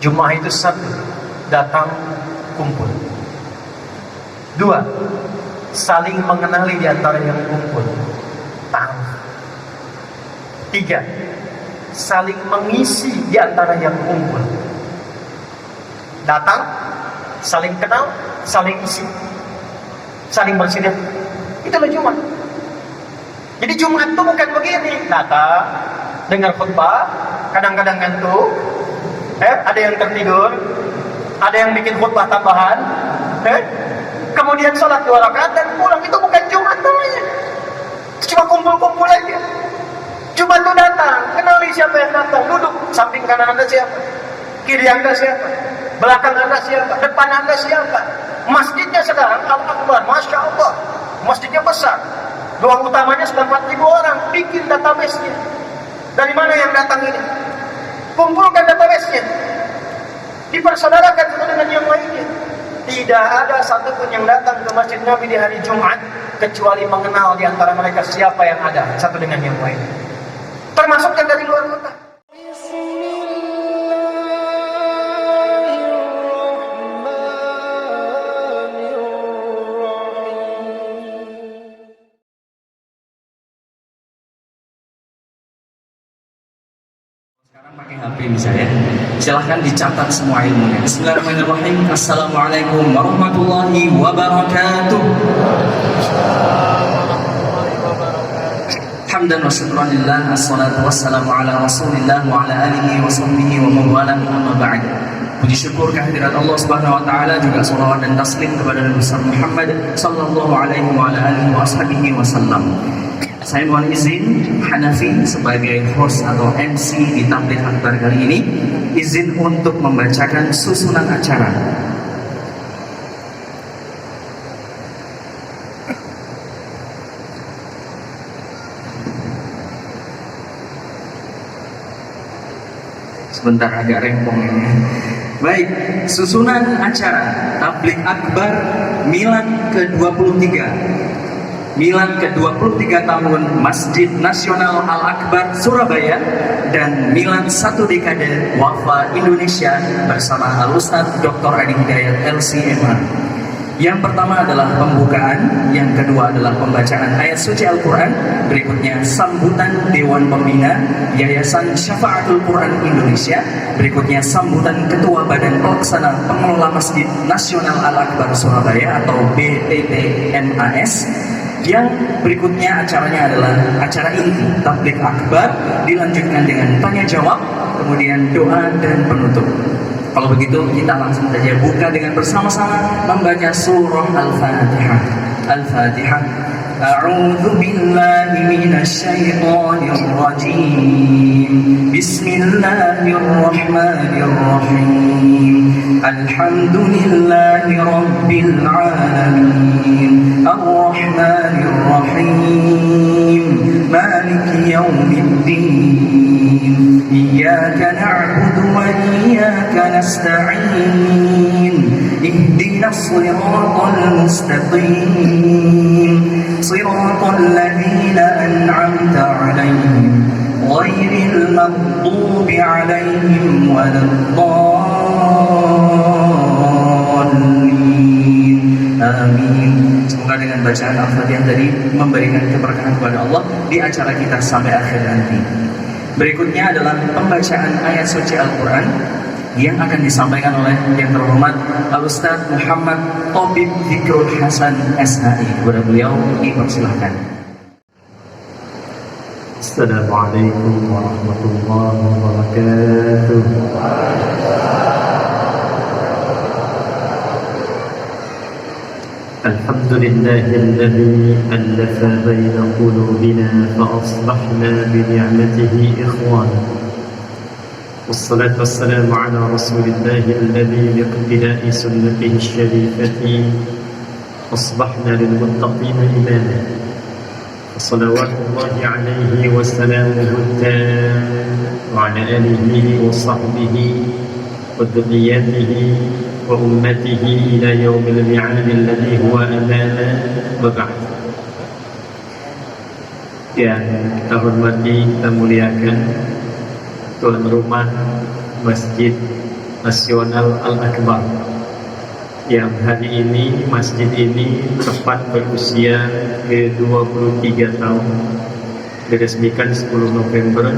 Jum'ah itu satu, datang kumpul. Dua, saling mengenali di antara yang kumpul. Tiga, saling mengisi di antara yang kumpul. Datang, saling kenal, saling isi, saling bersilaturahmi. Itulah Jumat. Jadi Jumat itu bukan begini, datang, dengar khutbah, kadang-kadang ngantuk, ada yang tertidur, ada yang bikin khutbah tambahan, kemudian sholat 2 rakaat dan pulang. Itu bukan Jumat namanya. Cuma kumpul-kumpul aja. Jumat itu datang, kenali siapa yang datang, duduk samping kanan Anda siapa, kiri Anda siapa, belakang Anda siapa, depan Anda siapa. Masjidnya sekarang Al-Akbar, Masya Allah, masjidnya besar, ruang utamanya sudah 4.000 orang. Bikin database-nya. Dari mana yang datang ini? Kumpulkan database-nya, dipersaudarakan satu dengan yang lainnya. Tidak ada satupun yang datang ke Masjid Nabi di hari Jumat kecuali mengenal di antara mereka siapa yang ada satu dengan yang lain. Termasuk yang dari luar kota. Sekarang pakai HP misalnya, silahkan dicatat semua ilmunya. Bismillahirrahmanirrahim. Assalamualaikum warahmatullahi wabarakatuh. Hamdan wa syukran lillah, assalatu wassalamu ala rasulillah wa ala alihi wa sahbihi wa mawala, amma ba'd. Puji syukur kehadirat Allah Subhanahu wa taala, juga salawat dan taslim kepada Nabi besar Muhammad sallallahu alaihi wa ala alihi wa sahbihi wasallam. Saya mohon izin Hanafi sebagai host atau MC di Tabligh Akbar kali ini, izin untuk membacakan susunan acara. Sebentar, agak rempong ini. Baik, susunan acara Tabligh Akbar Milad ke-23. Milad ke-23 tahun Masjid Nasional Al-Akbar Surabaya dan Milad 1 dekade Wafa Indonesia bersama Al-Ustadz Dr. Adi Hidayat LCMA. Yang pertama adalah pembukaan, yang kedua adalah pembacaan ayat suci Al-Quran, berikutnya sambutan Dewan Pembina Yayasan Syafaatul Quran Indonesia, berikutnya sambutan Ketua Badan Pelaksana Pengelola Masjid Nasional Al-Akbar Surabaya atau BPPMAS. Yang berikutnya acaranya adalah acara inti Tabligh Akbar, dilanjutkan dengan tanya jawab, kemudian doa dan penutup. Kalau begitu kita langsung saja buka dengan bersama-sama membaca surah Al-Fatihah. Al-Fatihah. A'udzu billahi minasy syaithanir rajim. Bismillahirrahmanirrahim. Alhamdulillahi rabbil alamin. Ar-Rahmanir Rahim. Maliki yaumiddin. Iyyaka na'budu wa iyyaka nasta'in. Ihdinas siratal mustaqim. Siratal ladzina an'amta 'alaihim ghairil maghdubi 'alaihim waladdallin. Amin. Semoga dengan bacaan Al-Fatihah tadi memberikan keberkahan kepada Allah di acara kita sampai akhir nanti. Berikutnya adalah pembacaan ayat suci Al-Quran yang akan disampaikan oleh yang terhormat Al-Ustadz Muhammad Tobib Zikrul Hasan SHI. Kepada beliau dipersilahkan. Assalamualaikum warahmatullahi wabarakatuh. الحمد لله الذي ألف بين قلوبنا فأصبحنا بنعمته إخوانا، والصلاة والسلام على رسول الله الذي باقتداء سنته الشريفة أصبحنا للمتقين إماما، وصلوات الله عليه وسلامه التام وعلى آله وصحبه وذرياته وأمته إلى يوم الميعاد الذي هو أمانا وبعد. Yang kita hormati, kita muliakan tuan rumah Masjid Nasional Al-Akbar, yang hari ini masjid ini tepat berusia ke-23 tahun, diresmikan 10 November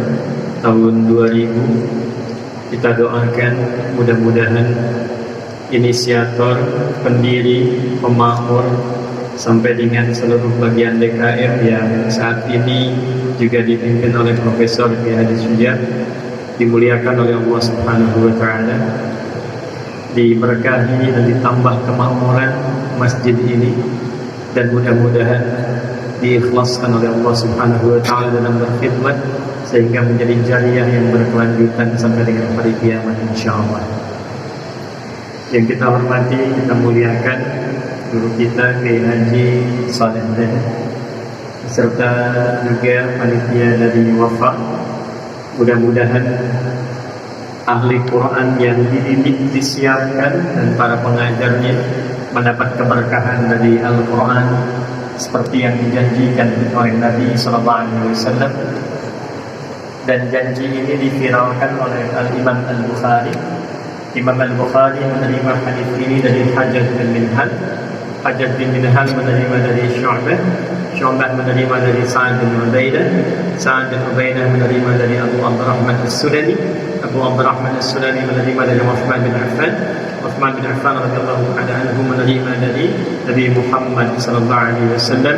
tahun 2000. Kita doakan mudah-mudahan inisiator, pendiri, pemakmur sampai dengan seluruh bagian DKM yang saat ini juga dipimpin oleh Profesor Kiai Haji Syuja, dimuliakan oleh Allah Subhanahu wa taala, diberkahi dan ditambah kemakmuran masjid ini, dan mudah-mudahan diikhlaskan oleh Allah Subhanahu wa taala dalam berkhidmat sehingga menjadi jariah yang berkelanjutan sampai dengan hari kiamat insyaallah. Yang kita hormati, kita muliakan guru kita Kiai Haji Saleh serta juga panitia dari Wafa. Mudah-mudahan ahli Quran yang dididik, disiapkan, dan para pengajarnya mendapat keberkahan dari Al-Quran seperti yang dijanjikan oleh Nabi SAW. Dan janji ini diviralkan oleh Al-Imam Al-Bukhari. Imam Al-Bukhari menerima hadis ini dari Hajjaj bin Minhal. Hajjaj bin Minhal menerima dari Syu'bah. Syu'bah menerima dari Sa'ad bin Ubaidah. Sa'ad bin Ubaidah menerima dari Abu Abdurrahman As-Sulami. Abu Abdurrahman As-Sulami menerima dari Uthman bin Affan. Uthman bin Affan radhiyallahu anhu menerima dari Nabi Muhammad sallallahu alaihi wasallam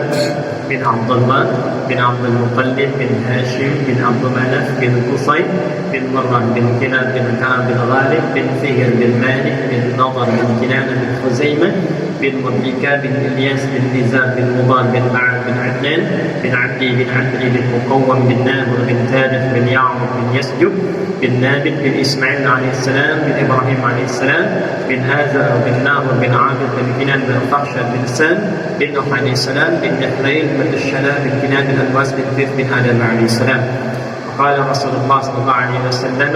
bin Abdullah bin Abdul Muttalib bin Hashim bin Abdul Manaf bin Qusay bin Murrah bin Kinab bin Ka'ab bin Ghalib bin Fihr bin Malik bin Nadar bin Kinana bin Khuzaimah bin Mudrika bin Ilyas bin Nizar bin Mudar bin Ma'ad bin Adnan bin Abdi bin Adri bin Muqawwam bin Nahur bin Tadif bin Ya'mur bin Yasjub bin Nabit bin Ismail alaihissalam bin Ibrahim alaihissalam bin Azar bin Nahur bin Abid bin Kinan bin Fakhshad bin Sam bin Nuh alaihissalam bin Nahlail bin Shala bin Kinan bin Al-Was bin Fith bin Adam alaihissalam. Qala Rasulullah sallallahu alaihi wasallam,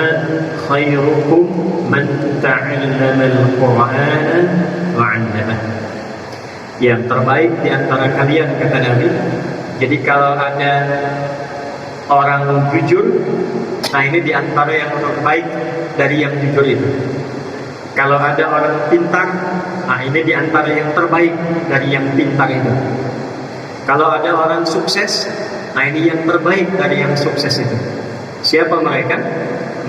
khairukum man ta'allama al-Qur'ana wa 'allama. Yang terbaik di antara kalian, kata Nabi. Jadi kalau ada orang jujur, nah ini di antara yang terbaik dari yang jujur itu. Kalau ada orang pintar, nah ini di antara yang terbaik dari yang pintar itu. Kalau ada orang sukses, nah ini yang terbaik dari yang sukses itu. Siapa mereka?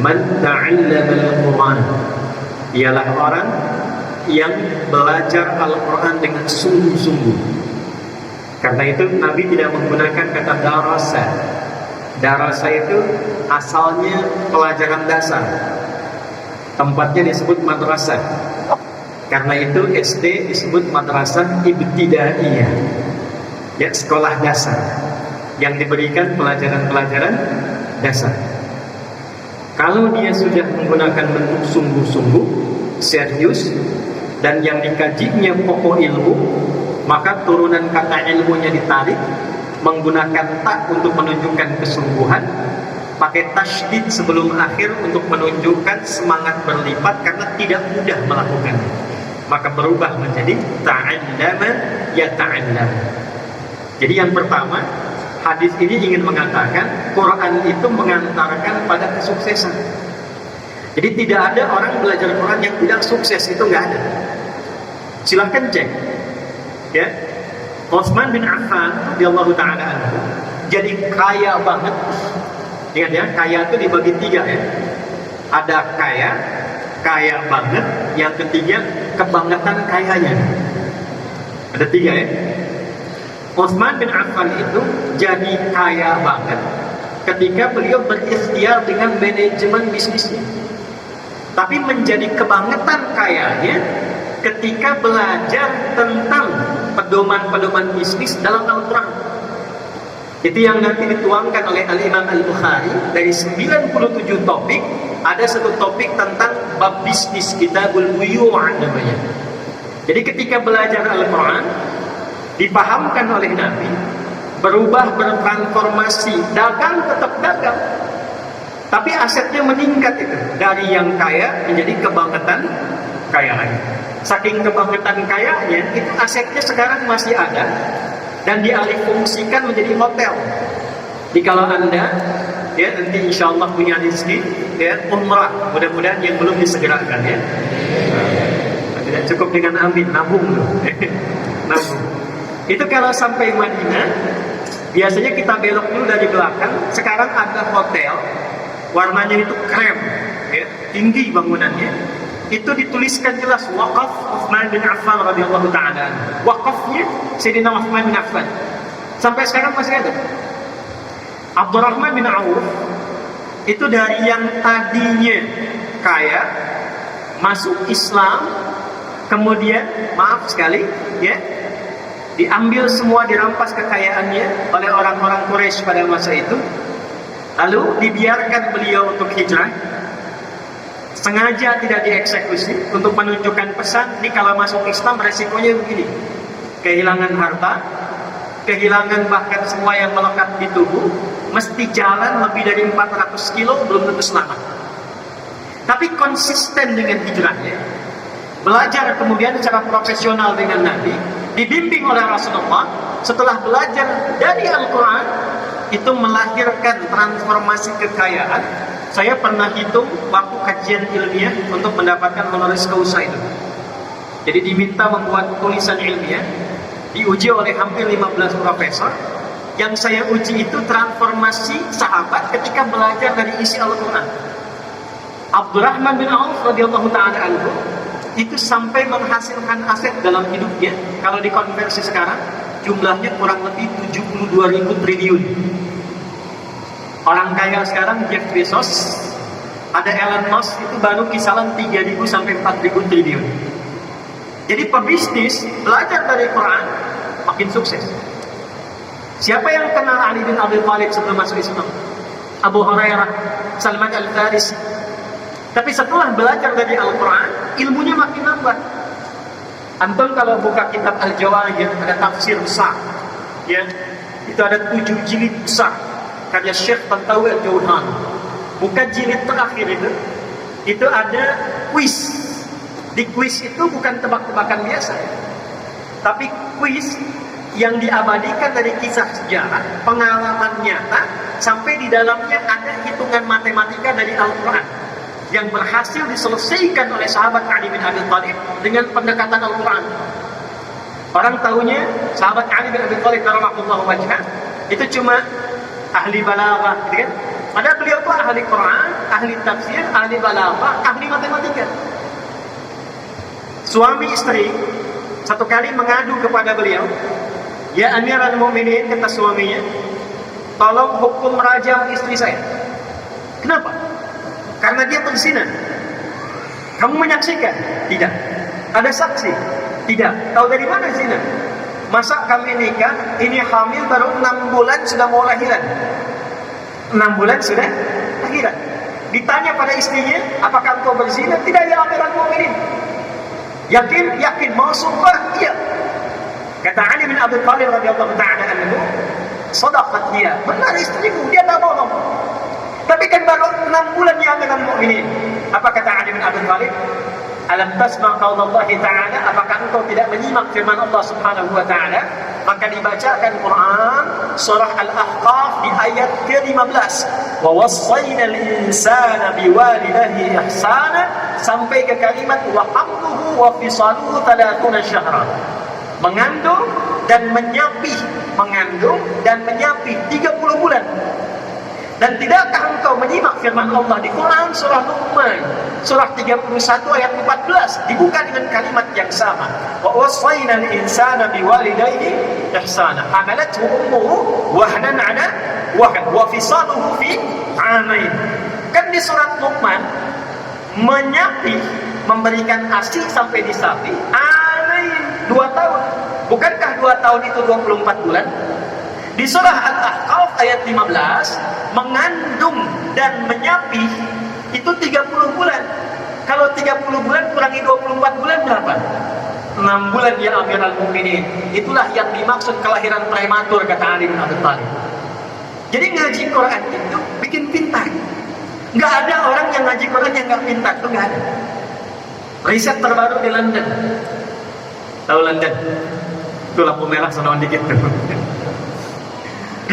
Man ta'allama al-Qur'an. Ialah orang yang belajar Al-Quran dengan sungguh-sungguh. Karena itu Nabi tidak menggunakan kata darasa. Darasa itu asalnya pelajaran dasar. Tempatnya disebut madrasah. Karena itu SD disebut madrasah ibtidaiyah. Ya, sekolah dasar yang diberikan pelajaran-pelajaran dasar. Kalau dia sudah menggunakan bentuk sungguh-sungguh, serius, dan yang dikajinya pokok ilmu, maka turunan kata ilmunya ditarik, menggunakan tak untuk menunjukkan kesungguhan, pakai tasydid sebelum akhir untuk menunjukkan semangat berlipat karena tidak mudah melakukannya. Maka berubah menjadi ta'allama yata'allam. Jadi yang pertama, hadis ini ingin mengatakan Quran itu mengantarkan pada kesuksesan. Jadi tidak ada orang belajar Quran yang tidak sukses, itu nggak ada. Silahkan cek, ya. Utsman bin Affan radhiyallahu taala anhu jadi kaya banget. Ingat ya, kaya itu dibagi tiga ya. Ada kaya, kaya banget. Yang ketiga kebangetan kayanya. Ada tiga ya. Utsman bin Affan itu jadi kaya banget ketika beliau berikhtiar dengan manajemen bisnisnya. Tapi menjadi kebangetan kayanya ketika belajar tentang pedoman-pedoman bisnis dalam Al-Quran. Itu yang nanti dituangkan oleh Al-Imam Al-Bukhari. Dari 97 topik, ada satu topik tentang bab bisnis, Kitabul Buyu' namanya. Jadi ketika belajar Al-Quran, dipahamkan oleh Nabi, berubah, bertransformasi, dagang tetap dagang, tapi asetnya meningkat itu, dari yang kaya menjadi kebangetan kaya lagi. Saking kebangetan kayanya, itu asetnya sekarang masih ada dan dialih fungsikan menjadi hotel. Jadi kalau Anda ya nanti insya Allah punya rezeki ya umrah, mudah-mudahan yang belum disegerakan ya. Tidak cukup dengan amin, nabung loh. Nabung. Itu kalau sampai Madinah, biasanya kita belok dulu dari belakang. Sekarang ada hotel, warnanya itu krem, ya, tinggi bangunannya. Itu dituliskan jelas wakaf Utsman bin Affan radhiyallahu taala. Wakafnya Sayyidina Utsman bin Affan. Sampai sekarang masih ada. Abdurrahman bin Auf itu dari yang tadinya kaya masuk Islam, kemudian maaf sekali ya, diambil semua, dirampas kekayaannya oleh orang-orang Quraisy pada masa itu, lalu dibiarkan beliau untuk hijrah, sengaja tidak dieksekusi untuk menunjukkan pesan ini kalau masuk Islam resikonya begini, kehilangan harta, kehilangan bahkan semua yang melekat di tubuh, mesti jalan lebih dari 400 kilo, belum tentu selamat. Tapi konsisten dengan hijrahnya, belajar kemudian secara profesional dengan Nabi, dibimbing oleh Rasulullah. Setelah belajar dari Al-Quran, itu melahirkan transformasi kekayaan. Saya pernah hitung waktu kajian ilmiah untuk mendapatkan honoris causa itu. Jadi diminta membuat tulisan ilmiah, diuji oleh hampir 15 profesor. Yang saya uji itu transformasi sahabat ketika belajar dari isi Al-Quran. Abdurrahman bin Auf radhiyallahu ta'ala anhu itu sampai menghasilkan aset dalam hidupnya, kalau dikonversi sekarang jumlahnya kurang lebih 72.000 triliun. Orang kaya sekarang Jeff Bezos, ada Elon Musk, itu baru kisaran 3.000 sampai 4.000 triliun. Jadi pebisnis belajar dari Quran makin sukses. Siapa yang kenal Ali bin Abi Thalib sebelum masuk Islam? Abu Hurairah, Salman Al-Farisi. Tapi setelah belajar dari Al-Quran, ilmunya makin nambah. Antum kalau buka kitab Al-Jawahir, ada tafsir besar, ya, itu ada 7 jilid besar karya Syekh Tantawi Al-Jawhan. Bukan jilid terakhir itu ada kuis. Di kuis itu bukan tebak-tebakan biasa, tapi kuis yang diabadikan dari kisah sejarah, pengalaman nyata, sampai di dalamnya ada hitungan matematika dari Al-Quran yang berhasil diselesaikan oleh sahabat Ali bin Abi Thalib dengan pendekatan Al-Quran. Orang tahunya sahabat Ali bin Abi Thalib karramallahu wajhah itu cuma ahli balaghah, gitu kan? Padahal beliau itu ahli Quran, ahli tafsir, ahli balaghah, ahli matematika. Suami istri satu kali mengadu kepada beliau, "Ya Amirul Mukminin," kata suaminya, "tolong hukum rajam istri saya." Kenapa? Karena dia berzina. Kamu menyaksikan? Tidak. Ada saksi? Tidak. Tahu dari mana zina? Masa kami nikah, ini hamil baru 6 bulan sudah mau lahiran. 6 bulan sudah lahiran. Ditanya pada istrinya, apakah engkau berzina? Tidak, ya Amirul Mukminin. Yakin? Yakin. Mau sumpah? Iya. Kata Ali bin Abi Thalib radhiyallahu ta'ala anhu, "Shadaqat dia." Benar istriku, dia tak bohong. Tapi kan baru 6 bulan ya Amirul Mukminin. Apa kata Ali bin Abi Thalib? "Alam tasma' qaulullah ta'ala?" Apakah engkau tidak menyimak firman Allah Subhanahu wa taala? Maka dibacakan Quran surah Al-Ahqaf di ayat ke-15. "Wa wassayna al-insana biwalidayhi ihsana" sampai ke kalimat "wa hamluhu wa fisaluhu 30 syahran." Mengandung dan menyapih, mengandung dan menyapih 30 bulan. Dan tidakkah engkau menyimak firman Allah di Quran surah Luqman surah 31 ayat 14 dibuka dengan kalimat yang sama, wa wassayna al-insana biwalidayhi ihsana hamalathu ummuhu wahnan 'ala wahn wa fisaluhu fi 'amain. Kan di surat Luqman menyapih, memberikan ASI sampai disapi 2 tahun. Bukankah 2 tahun itu 24 bulan? Di surah Al-Ahqaf ayat 15, mengandung dan menyapih itu 30 bulan. Kalau 30 bulan kurangi 24 bulan berapa? 6 bulan ya Amirul Mukminin. Itulah yang dimaksud kelahiran prematur, kata Ali bin Abi Thalib. Jadi ngaji Quran itu bikin pintar. Nggak ada orang yang ngaji Quran yang nggak pintar, itu nggak ada. Riset terbaru di London. Tahu London? Itu lampu merah sonoan dikit tuh.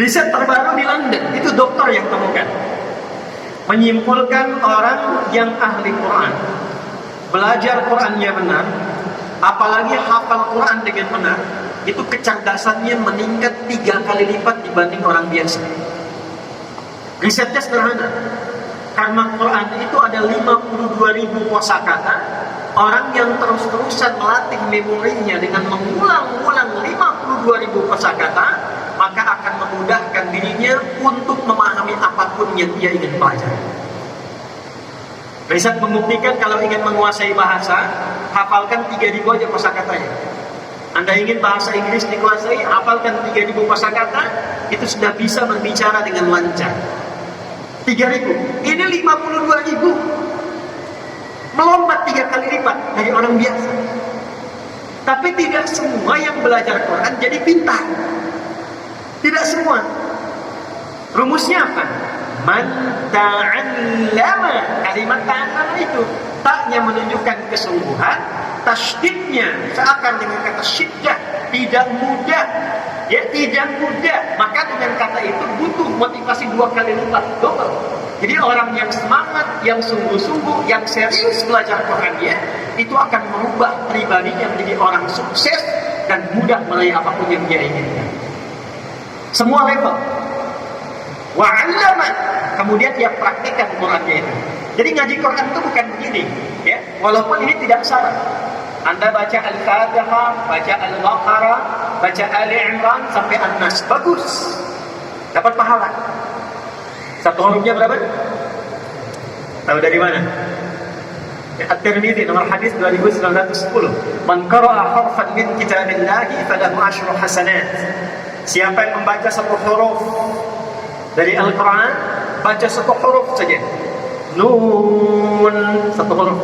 Riset terbaru di London, itu dokter yang temukan. menyimpulkan orang yang ahli Quran, belajar Qurannya benar, apalagi hafal Quran dengan benar, itu kecerdasannya meningkat 3 kali lipat dibanding orang biasa. Risetnya sederhana. Karena Quran itu ada 52.000 kosakata. Orang yang terus-terusan melatih memorinya dengan mengulang-ulang 52.000 kosakata, maka akan memudahkan dirinya untuk memahami apapun yang dia ingin pelajari. Riset membuktikan kalau ingin menguasai bahasa, hafalkan 3.000 aja kosakatanya. Anda ingin bahasa Inggris dikuasai, hafalkan 3.000 kosakata, itu sudah bisa berbicara dengan lancar. 3.000, ini 52.000, melompat 3 kali lipat dari orang biasa. Tapi tidak semua yang belajar Quran jadi pintar. Tidak semua. Rumusnya apa? Man ta'allama. Kalimat ta'allama itu taknya menunjukkan kesungguhan, tasydidnya seakar dengan kata syiddah, tidak mudah. Ya, tidak mudah. Maka dengan kata itu butuh motivasi 2 kali lipat, double. Jadi orang yang semangat, yang sungguh-sungguh, yang serius belajar Qurannya, itu akan merubah pribadinya menjadi orang sukses dan mudah meraih apapun yang dia inginkan. Semua level. Wa'allama. Kemudian dia praktikkan Qurannya itu. Jadi ngaji Quran itu bukan begini, ya. Walaupun ini tidak salah. Anda baca Al-Fatihah, baca Al-Baqarah, baca Ali Imran sampai An-Nas, bagus. Dapat pahala. Satu hurufnya berapa? Tahu dari mana? At-Tirmidzi nomor hadis 2910. Man qara'a harfan min kitabillahi falahu 10 hasanat. Siapa yang membaca 1 huruf dari Al-Quran, baca 1 huruf saja. Nun, 1 huruf.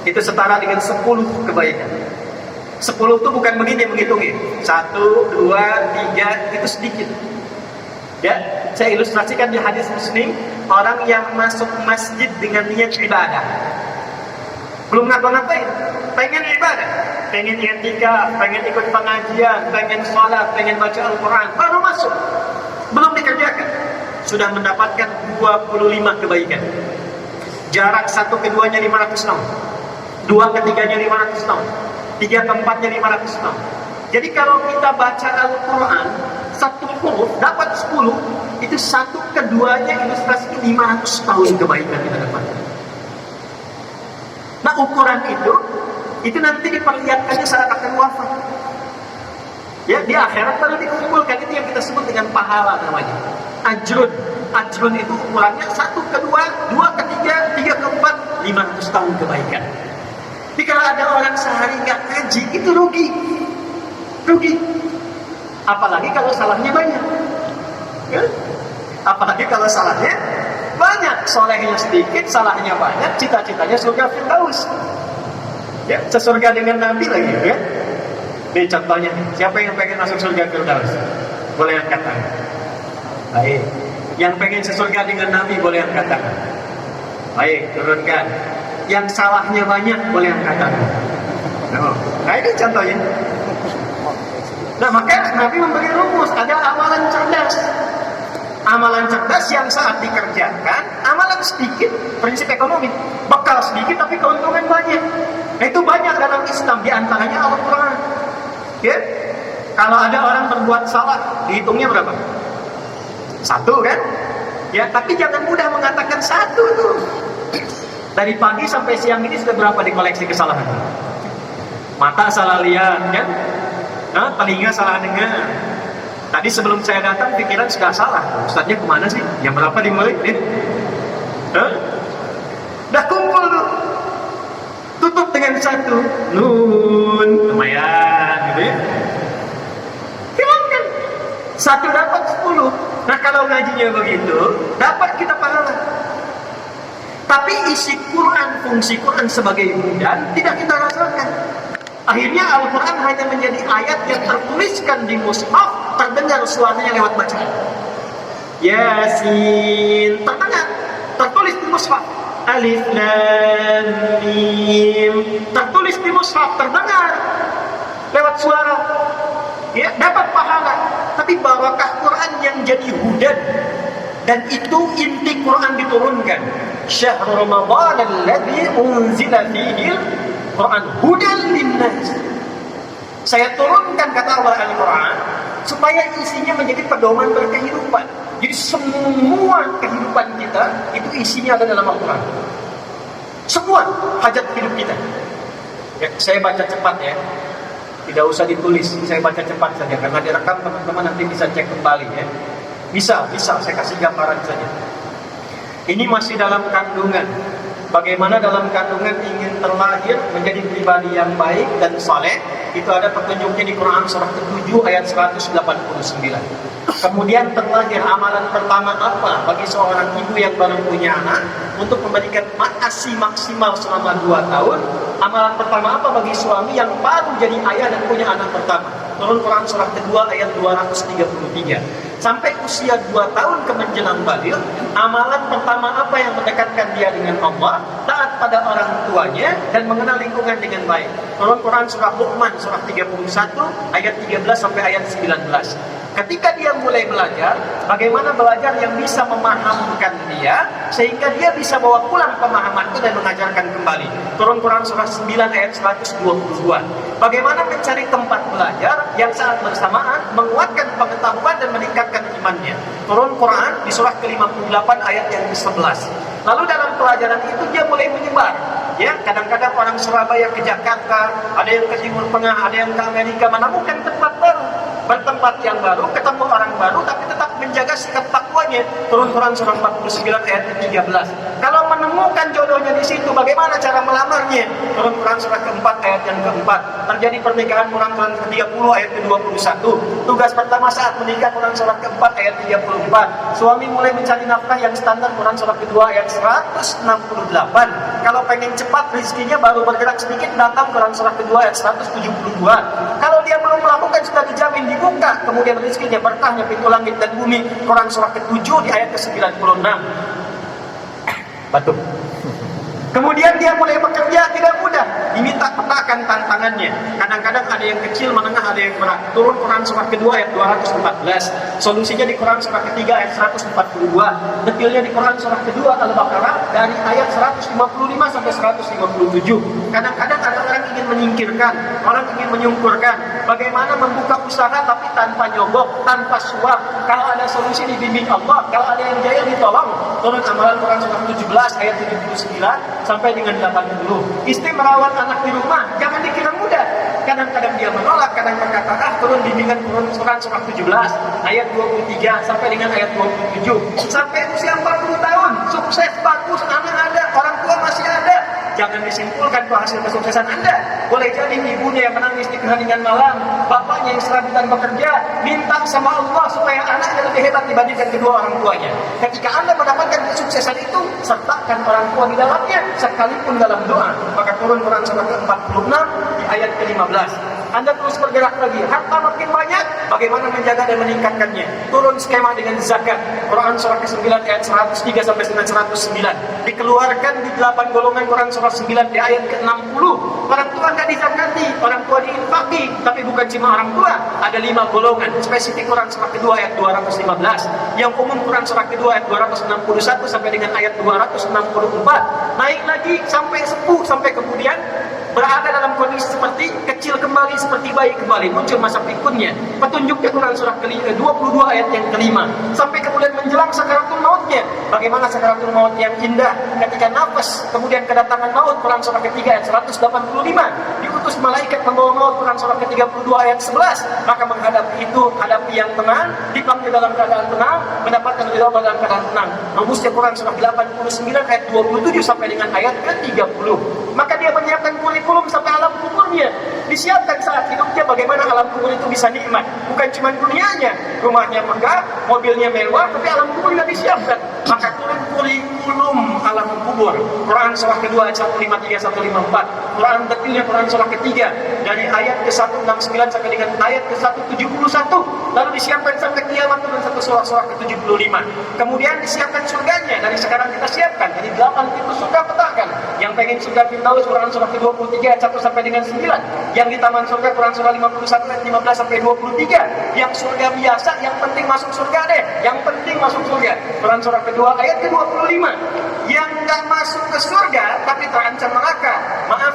Itu setara dengan 10 kebaikan. 10 itu bukan begini menghitungnya. 1, 2, 3, itu sedikit. Ya, saya ilustrasikan di hadis Muslim, orang yang masuk masjid dengan niat ibadah. Belum ngapa-ngapain, pengen ibadah, pengen i'tikaf, pengen ikut pengajian, pengen sholat, pengen baca Al-Quran, baru masuk, belum dikerjakan, sudah mendapatkan 25 kebaikan. Jarak 1 ke 2-nya 500 tahun, 2 ke 3-nya 500 tahun, 3 ke 4-nya 500 tahun. Jadi kalau kita baca Al-Quran 1 huruf dapat 10, itu 1 ke 2-nya ilustrasi 500 tahun kebaikan kita dapat. Nah, ukuran itu nanti diperlihatkannya saat akan wafat. Ya, di akhirat baru dikumpulkan, itu yang kita sebut dengan pahala namanya. Ajrun. Ajrun itu ukurannya 1 ke 2, 2 ke 3, 3 ke 4, 500 tahun kebaikan. Jadi kalau ada orang sehari nggak ngaji, itu rugi. Rugi. Apalagi kalau salahnya banyak. Ya? Apalagi kalau salahnya banyak, solehnya sedikit, salahnya banyak, cita-citanya surga Firdaus. Ya, sesurga dengan Nabi lagi, ya. Ini contohnya, siapa yang pengen masuk surga Firdaus? Boleh angkat tangan. Baik. Yang pengen sesurga dengan Nabi boleh angkat tangan. Baik, turunkan. Yang salahnya banyak boleh angkat tangan. Nah, ini contohnya. Nah, maka Nabi memberi rumus, ada amalan cerdas. Amalan cerdas yang saat dikerjakan, amalan sedikit, prinsip ekonomi, bekal sedikit tapi keuntungan banyak. Nah, itu banyak dalam Islam, diantaranya Al-Quran. Ya, kalau ada orang berbuat salah, dihitungnya berapa? 1 kan? Ya, tapi jangan mudah mengatakan 1 tuh. Dari pagi sampai siang ini sudah berapa dikoleksi kesalahan? Mata salah lihat, kan? Nah, telinga salah dengar. Tadi sebelum saya datang pikiran sudah salah. Ustaznya kemana sih? Yang berapa dimulai? Udah kumpul tuh. Tutup dengan 1 nun. Lumayan gitu ya. Hilangkan. 1 dapat 10. Nah, kalau ngajinya begitu, dapat kita pahala. Tapi isi Quran, fungsi Quran sebagai hudan tidak kita rasakan. Akhirnya Al-Quran hanya menjadi ayat yang tertuliskan di mushaf, terdengar suaranya lewat bacaan. Yasin, terdengar, tertulis di mushaf. Alif Lam Mim, tertulis di mushaf, terdengar lewat suara. Ya, dapat pahala. Tapi barakah Quran yang jadi hudan, Dan itu inti Quran diturunkan. Syahrul Ramadan alladzi unzila fihi Quran hudan linnas. Saya turunkan kata Allah Al-Quran supaya isinya menjadi pedoman berkehidupan. Jadi semua kehidupan kita itu isinya ada dalam Al-Quran. Semua hajat hidup kita. Ya, saya baca cepat ya. Tidak usah ditulis, saya baca cepat saja karena direkam, teman-teman nanti bisa cek kembali ya. Bisa, saya kasih gambaran saja. Ini masih dalam kandungan. Bagaimana dalam kandungan ingin terlahir menjadi pribadi yang baik dan saleh, itu ada petunjuknya di Quran surah ke-7 ayat 189. Kemudian terlahir amalan pertama apa bagi seorang ibu yang baru punya anak untuk memberikan ASI maksimal selama 2 tahun. Amalan pertama apa bagi suami yang baru jadi ayah dan punya anak pertama? Turun Quran surah kedua ayat 233. Sampai usia 2 tahun ke menjelang balik, amalan pertama apa yang mendekatkan dia dengan Allah? Taat pada orang tuanya dan mengenal lingkungan dengan baik. Turun Quran surah Luqman surah 31 ayat 13 sampai ayat 19. Ketika dia mulai belajar, bagaimana belajar yang bisa memahamkan dia sehingga dia bisa bawa pulang pemahaman itu dan mengajarkan kembali. Turun Quran surah 9 ayat 122. Bagaimana mencari tempat belajar yang saat bersamaan menguatkan pengetahuan dan meningkatkan imannya. Turun Quran di surah ke-58 ayat yang ke-11. Lalu dalam pelajaran itu dia mulai menyebar. Ya, kadang-kadang orang Surabaya ke Jakarta, ada yang ke Timur Tengah, ada yang ke Amerika, menemukan tempat baru. Bertempat yang baru, ketemu orang baru, tapi tetap menjaga sikap takwanya. Turun Quran surah 49 ayat 13. Kalau menemukan jodohnya di situ, bagaimana cara melamarnya? Turun Quran surah keempat ayat yang keempat. Terjadi pernikahan Quran ke-30 ayat ke-21. Tugas pertama saat menikah Quran surah keempat ayat 34. Suami mulai mencari nafkah yang standar Quran surah kedua ayat 168. Kalau pengen cepat rezekinya baru bergerak sedikit, datang Quran surah kedua ayat 172. Kalau dia belum melakukan sudah dijamin dibuka, kemudian rezekinya berkahnya pintu langit dan bumi. Quran surah ke-7 di ayat ke-96. Batuk. Kemudian dia mulai bekerja tidak mudah, diminta petakan tantangannya. Kadang-kadang ada yang kecil, menengah, ada yang berat. Turun Quran surah kedua ayat 214. Solusinya di Quran surah ketiga ayat 142. Detailnya di Quran surah kedua Al-Baqarah dari ayat 155 sampai 157. Kadang-kadang ada orang ingin menyingkirkan, orang ingin menyungkurkan. Bagaimana membuka usaha tapi tanpa nyogok, tanpa suap. Kalau ada solusi dibimbing Allah, kalau ada yang jahil ditolong. Turun amalan Quran surah 17 ayat 79 sampai dengan 80. Istri merawat anak di rumah, jangan dikira mudah. Kadang-kadang dia menolak, kadang berkata, turun bimbingan Quran surah 17 ayat 23 sampai dengan ayat 27. Sampai usia 40 tahun, sukses, bagus, anak ada, orang tua masih ada. Jangan disimpulkan bahwa hasil kesuksesan Anda. Boleh jadi ibunya yang menangis di keheningan malam, bapaknya yang serabutan bekerja, minta sama Allah supaya anaknya lebih hebat dibandingkan kedua orang tuanya. Ketika Anda mendapatkan kesuksesan itu, sertakan orang tua di dalamnya, sekalipun dalam doa. Maka turun Quran surah ke-46 di ayat ke-15. Anda terus bergerak lagi, harta makin banyak, bagaimana menjaga dan meningkatkannya? Turun skema dengan zakat. Quran surah ke-9 ayat 103 sampai dengan 109. Dikeluarkan di 8 golongan Quran surah 9 di ayat ke-60. Orang tua tidak dizakati, orang tua diinfaki, tapi bukan cuma orang tua, ada 5 golongan. Spesifik Quran surah kedua ayat 215. Yang umum Quran surah kedua ayat 261 sampai dengan ayat 264. Naik lagi sampai sepuh, sampai kemudian berada dalam kondisi seperti kecil kembali, seperti bayi kembali. Muncul masa berikutnya. Petunjuknya Quran surah ke-22 ayat yang kelima. Sampai kemudian menjelang sakaratul mautnya. Bagaimana sakaratul maut yang indah ketika nafas, kemudian kedatangan maut. Quran surah ketiga ayat 185. Diutus malaikat membawa maut. Quran surah ke-32 ayat 11. Maka menghadapi itu, hadapi yang tenang, dipanggil dalam keadaan tenang, mendapatkan ridha Allah dalam keadaan tenang. Rumusnya Quran surah 89 ayat 27 sampai dengan ayat ke-30. Maka dia menyiapkan kurikulum sampai alam kuburnya. Disiapkan saat hidupnya bagaimana alam kubur itu bisa nikmat. Bukan cuma dunianya, rumahnya megah, mobilnya mewah, tapi alam kuburnya disiapkan. Maka turun kurikulum alam kubur At-Tur, Quran surah kedua ayat 153 154. Quran detailnya Quran surah ketiga dari ayat ke-169 sampai dengan ayat ke-171. Lalu disiapkan sampai kiamat dengan satu surah-surah ke-75. Kemudian disiapkan surganya, dari sekarang kita siapkan. Jadi 8 pintu surga petakan. Yang pengen surga Firdaus Quran surah ke-23 ayat 1 sampai dengan 9. Yang di taman surga Quran surah 51 ayat 15 sampai 23. Yang surga biasa, yang penting masuk surga deh. Yang penting masuk surga. Quran surah kedua ayat ke-25. Yang nggak masuk ke surga tapi terancam neraka. Maaf,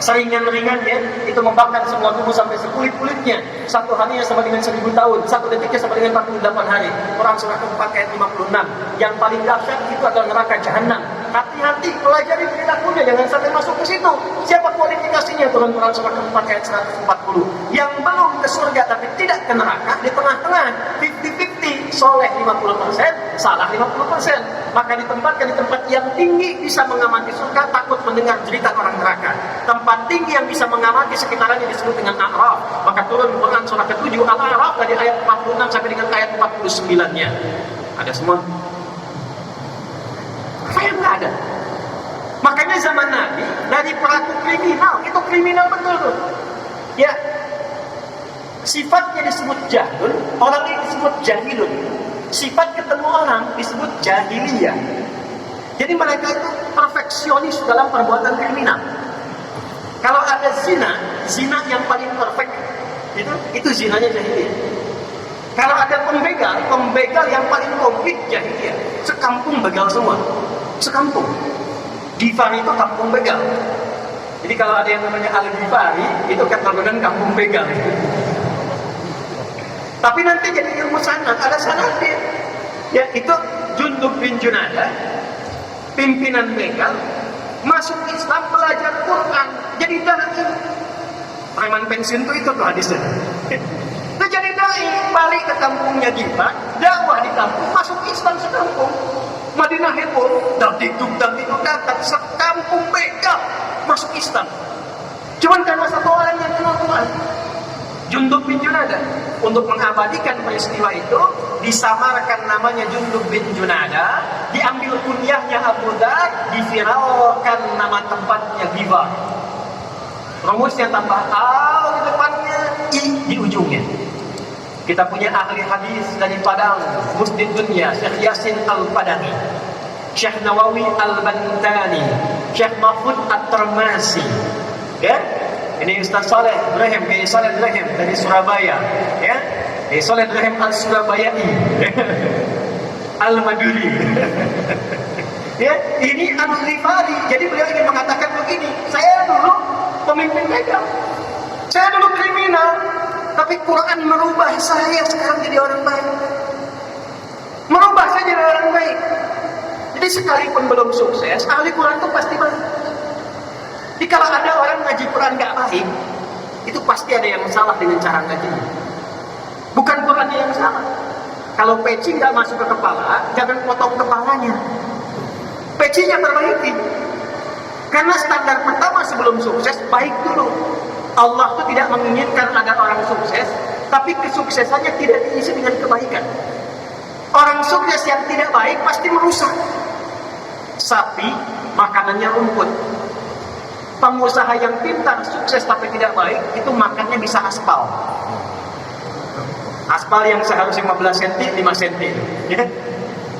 seringan-ringannya itu membakar semua tubuh sampai sekulit-kulitnya. Satu harinya sama dengan 1000 tahun, satu detiknya sama dengan 48 hari. Quran surah keempat ayat 56. Yang paling dahsyat itu adalah neraka jahanam. Hati-hati, pelajari perilakunya, jangan sampai masuk ke situ. Siapa kualifikasinya? Turun Quran surah keempat ayat 140. Yang belum ke surga tapi tidak ke neraka, di tengah-tengah, 50-50, soleh 50%, salah 50%. Maka ditempatkan di tempat yang tinggi bisa mengamati surga, takut mendengar cerita orang neraka. Tempat tinggi yang bisa mengamati sekitarannya disebut dengan A'raf. Maka turun Quran surah ke-7 Al-A'raf dari ayat 46 sampai dengan ayat 49-nya. Ada semua? Saya nggak ada. Makanya zaman Nabi dari pelaku kriminal, itu kriminal betul tuh. Ya, sifatnya disebut jahil, orangnya disebut jahilun. Sifat ketemu orang disebut jahiliyah. Jadi mereka itu perfeksionis dalam perbuatan kriminal. Kalau ada zina, zina yang paling perfect itu zinanya jahiliyah. Kalau ada pembegal, pembegal yang paling komplit jahiliyah. Sekampung begal semua. Sekampung. Gifari itu kampung begal. Jadi kalau ada yang namanya Al-Gifari, itu keturunan kampung begal. Tapi nanti jadi ilmu sanad, ada sanadnya. Ya, itu Jundub bin Junadah, pimpinan begal, masuk Islam, belajar Quran, jadi dai. Preman pensiun itu tuh hadisnya. Dia jadi dai, balik ke kampungnya Gifar, dakwah di kampung, masuk Islam sekampung. Madinah heboh, dapdikduk datang sekampung begal masuk Islam. Cuman karena satu orang yang kenal Quran, Jundub bin Junadah. Untuk mengabadikan peristiwa itu, disamarkan namanya Jundub bin Junadah, diambil kunyahnya Abu Dhar, diviralkan nama tempatnya Gifar. Rumusnya tambah al di depannya, i di ujungnya. Kita punya ahli hadis dari Padang, Musnid Dunya, Syekh Yasin Al-Padani, Syekh Nawawi Al-Bantani, Syekh Mahfud At-Termasi. Ya, ini Ustaz Saleh Ibrahim, Kiai Saleh Ibrahim dari Surabaya. Ya, Kiai Saleh Ibrahim Al-Surabayai, Al-Maduri. Ya, ini Al-Ghifari. Jadi beliau ingin mengatakan begini, saya dulu pemimpin begal, saya dulu kriminal, tapi Quran merubah saya sekarang jadi orang baik. Merubah saya jadi orang baik. Jadi sekalipun belum sukses, ahli Quran itu pasti baik. Jadi kalau ada orang ngaji Quran nggak baik, itu pasti ada yang salah dengan cara ngajinya. Bukan Qurannya yang salah. Kalau peci nggak masuk ke kepala, jangan potong kepalanya. Pecinya perbaiki. Karena standar pertama sebelum sukses, baik dulu. Allah itu tidak menginginkan ada orang sukses, tapi kesuksesannya tidak diisi dengan kebaikan. Orang sukses yang tidak baik pasti merusak. Sapi, makanannya rumput. Pengusaha yang pintar, sukses tapi tidak baik, itu makannya bisa aspal. Aspal yang seharusnya 15 cm, 5 cm. Ya?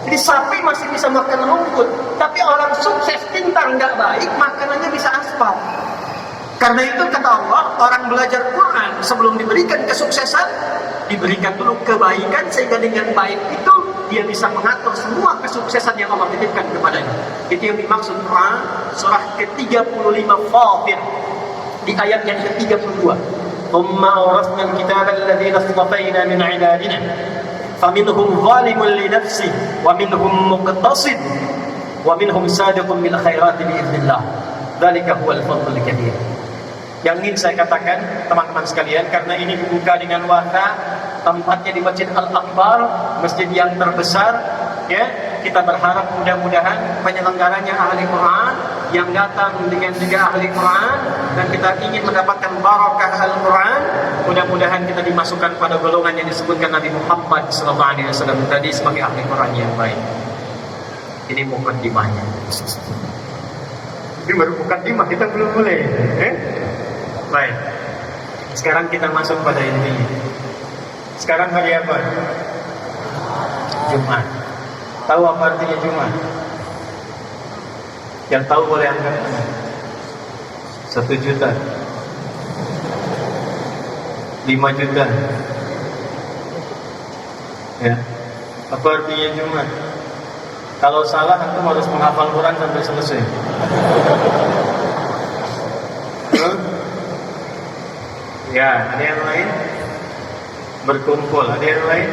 Jadi sapi masih bisa makan rumput, tapi orang sukses pintar nggak baik, makanannya bisa aspal. Karena itu kata Allah, orang belajar Quran sebelum diberikan kesuksesan, diberikan dulu kebaikan, sehingga dengan baik itu dia bisa mengatur semua kesuksesan yang Allah titipkan kepadanya. Itu yang dimaksud Quran surah ke-35 Fatir di ayat yang ke-32. Thumma awrasna al-kitaba alladhina istafayna min 'ibadina faminhum zalimun li nafsihi wa minhum muqtasid wa minhum sabiqun bil khairati bi idznillah. Dzalika huwal fadlul kabir. Yang ingin saya katakan teman-teman sekalian, karena ini dibuka dengan wahana, tempatnya di Masjid Al-Akbar, masjid yang terbesar, ya, kita berharap mudah-mudahan penyelenggaranya ahli Quran, yang datang dengan juga ahli Quran, dan kita ingin mendapatkan barakah Al-Quran. Mudah-mudahan kita dimasukkan pada golongan yang disebutkan Nabi Muhammad SAW tadi sebagai ahli Quran yang baik. Ini mukaddimahnya. Ini baru mukaddimah, kita belum mulai. Baik. Sekarang kita masuk pada ini. Sekarang hari apa? Jumat. Tahu apa artinya Jumat? Yang tahu boleh angkat 1 juta, 5 juta. Ya. Apa artinya Jumat? Kalau salah antum harus menghafal Quran sampai selesai. Ya, ada yang lain? Berkumpul, ada yang lain?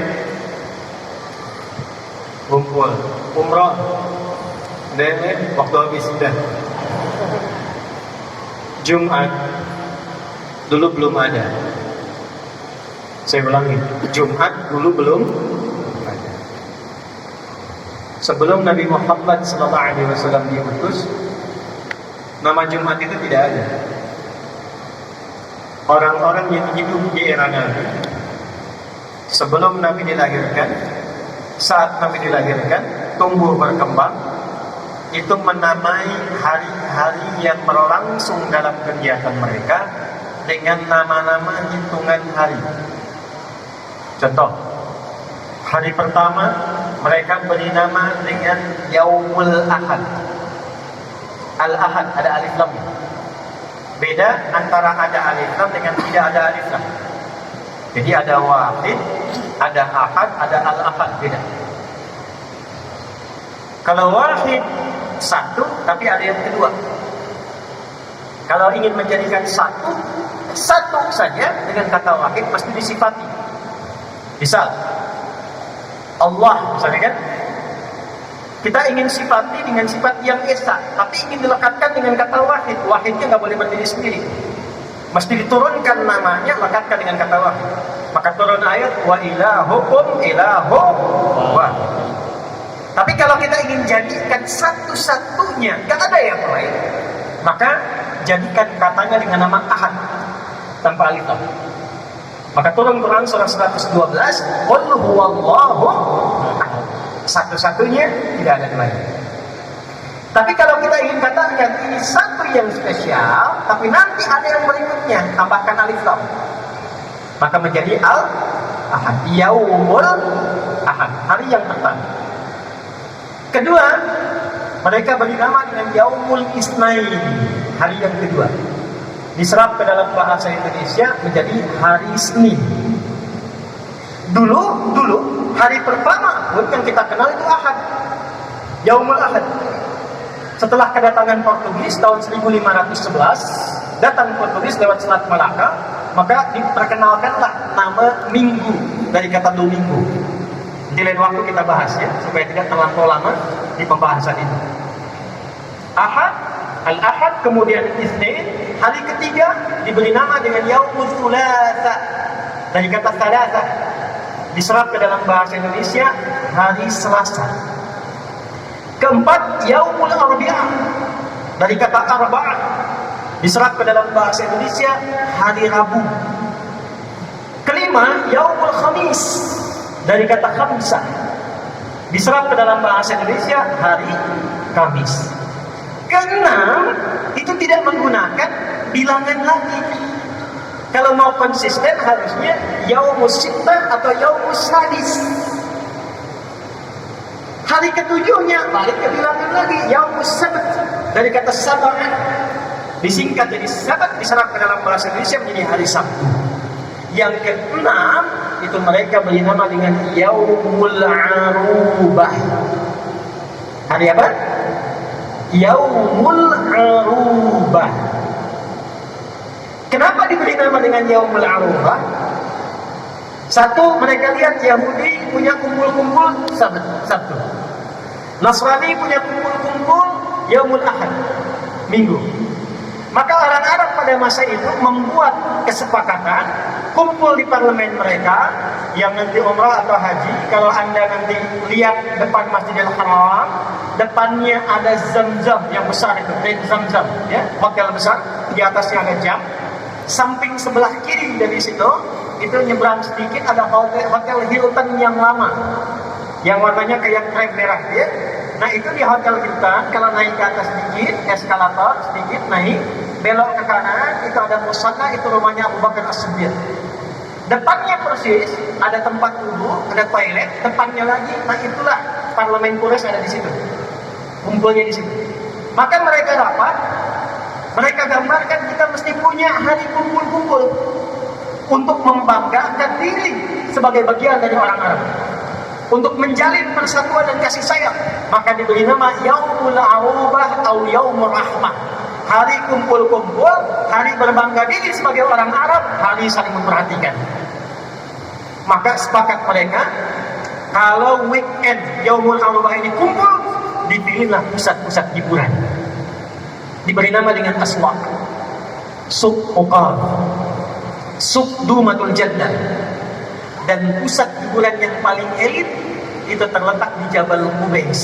Kumpul, umroh. Ada yang lain? Waktu habis sudah. Jumat dulu belum ada. Saya ulangi, Jumat dulu belum ada. Sebelum Nabi Muhammad SAW diutus, nama Jumat itu tidak ada. Orang-orang yang hidup di era Nabi, sebelum Nabi dilahirkan, saat Nabi dilahirkan, tumbuh berkembang, itu menamai hari-hari yang berlangsung dalam kegiatan mereka dengan nama-nama hitungan hari. Contoh, hari pertama mereka beri nama dengan Yaumul Ahad. Al-Ahad ada alif lam. Beda antara ada alif lam dengan tidak ada alif lam. Jadi ada wahid, ada ahad, ada al-ahad, beda. Kalau wahid satu, tapi ada yang kedua. Kalau ingin menjadikan satu saja dengan kata wahid mesti disifati. Misal Allah, misalnya kan, kita ingin sifati dengan sifat yang esa, tapi ingin dilekatkan dengan kata wahid. Wahidnya nggak boleh berdiri sendiri, mesti diturunkan namanya, lekatkan dengan kata wahid. Maka turun ayat wa ilahukum ilahu wahid. Tapi kalau kita ingin jadikan satu-satunya, nggak ada yang lain, maka jadikan katanya dengan nama ahad tanpa alif lam. Maka turun Quran surah 112, qul huwallahu ahad. Satu-satunya, tidak ada yang lain. Tapi kalau kita ingin katakan ini satu yang spesial, tapi nanti ada yang berikutnya, tambahkan alif lam, maka menjadi al-ahad, yaumul ahad, hari yang pertama. Kedua, mereka beri nama dengan yaumul isnain, hari yang kedua. Diserap ke dalam bahasa Indonesia menjadi hari Senin. Dulu hari pertama pun yang kita kenal itu Ahad, Yaumul Ahad. Setelah kedatangan Portugis tahun 1511, datang Portugis lewat Selat Malaka, maka diperkenalkanlah nama Minggu dari kata Domingo. Di lain waktu kita bahas ya, supaya tidak terlampau lama di pembahasan itu. Ahad, Al-Ahad, kemudian Isnin, hari ketiga diberi nama dengan Yaumul Thulatha dari kata Thalatha, diserap ke dalam bahasa Indonesia hari Selasa. Keempat, Yaumul Arbi'ah dari kata Arba'ah, diserap ke dalam bahasa Indonesia hari Rabu. Kelima, Yaumul Khamis dari kata Khamsah, diserap ke dalam bahasa Indonesia hari Kamis. Keenam, itu tidak menggunakan bilangan lagi. Kalau mau konsisten harusnya Yaumus Sittah atau Yaumus Sadis. Hari ketujuhnya balik ke bilangan lagi, Yaumus Sabat dari kata Sabat, disingkat jadi Sabat, diserap ke dalam bahasa Indonesia menjadi hari Sabtu. Yang keenam itu mereka beri nama dengan Yaumul Arubah. Hari apa? Yaumul Arubah. Kenapa diberi nama dengan Yaumul Arubah? Satu, mereka lihat Yahudi punya kumpul-kumpul Sabtu. Nasrani punya kumpul-kumpul Yaumul Ahad, Minggu. Maka orang Arab pada masa itu membuat kesepakatan kumpul di parlemen mereka yang nanti umrah atau haji. Kalau Anda nanti lihat depan Masjidil Haram, depannya ada Zamzam yang besar itu, Zamzam, ya, hotel besar, di atasnya ada jam. Samping sebelah kiri dari situ, itu nyebrang sedikit ada hotel Hilton yang lama, yang warnanya kayak krem merah, ya. Nah itu di hotel Hilton, kalau naik ke atas sedikit, eskalator sedikit naik, belok ke kanan, itu ada musalla, itu rumahnya Abu Bakar As-Siddiq. Depannya persis ada tempat wudhu, ada toilet, depannya lagi, nah itulah parlemen Quraisy ada di situ, kumpulnya di situ. Maka mereka dapat, mereka gambarkan kita mesti punya hari kumpul-kumpul untuk membanggakan diri sebagai bagian dari orang Arab, untuk menjalin persatuan dan kasih sayang. Maka diberi nama Yaumul Arubah atau Yaumur Rahmah, hari kumpul-kumpul, hari berbangga diri sebagai orang Arab, hari saling memperhatikan. Maka sepakat mereka, kalau weekend Yaumul Arubah ini kumpul, dipilihlah pusat-pusat hiburan. Diberi nama dengan aswaq, suq uqal, suq dumatul jannah. Dan pusat hiburan yang paling elit itu terletak di Jabal Qubais.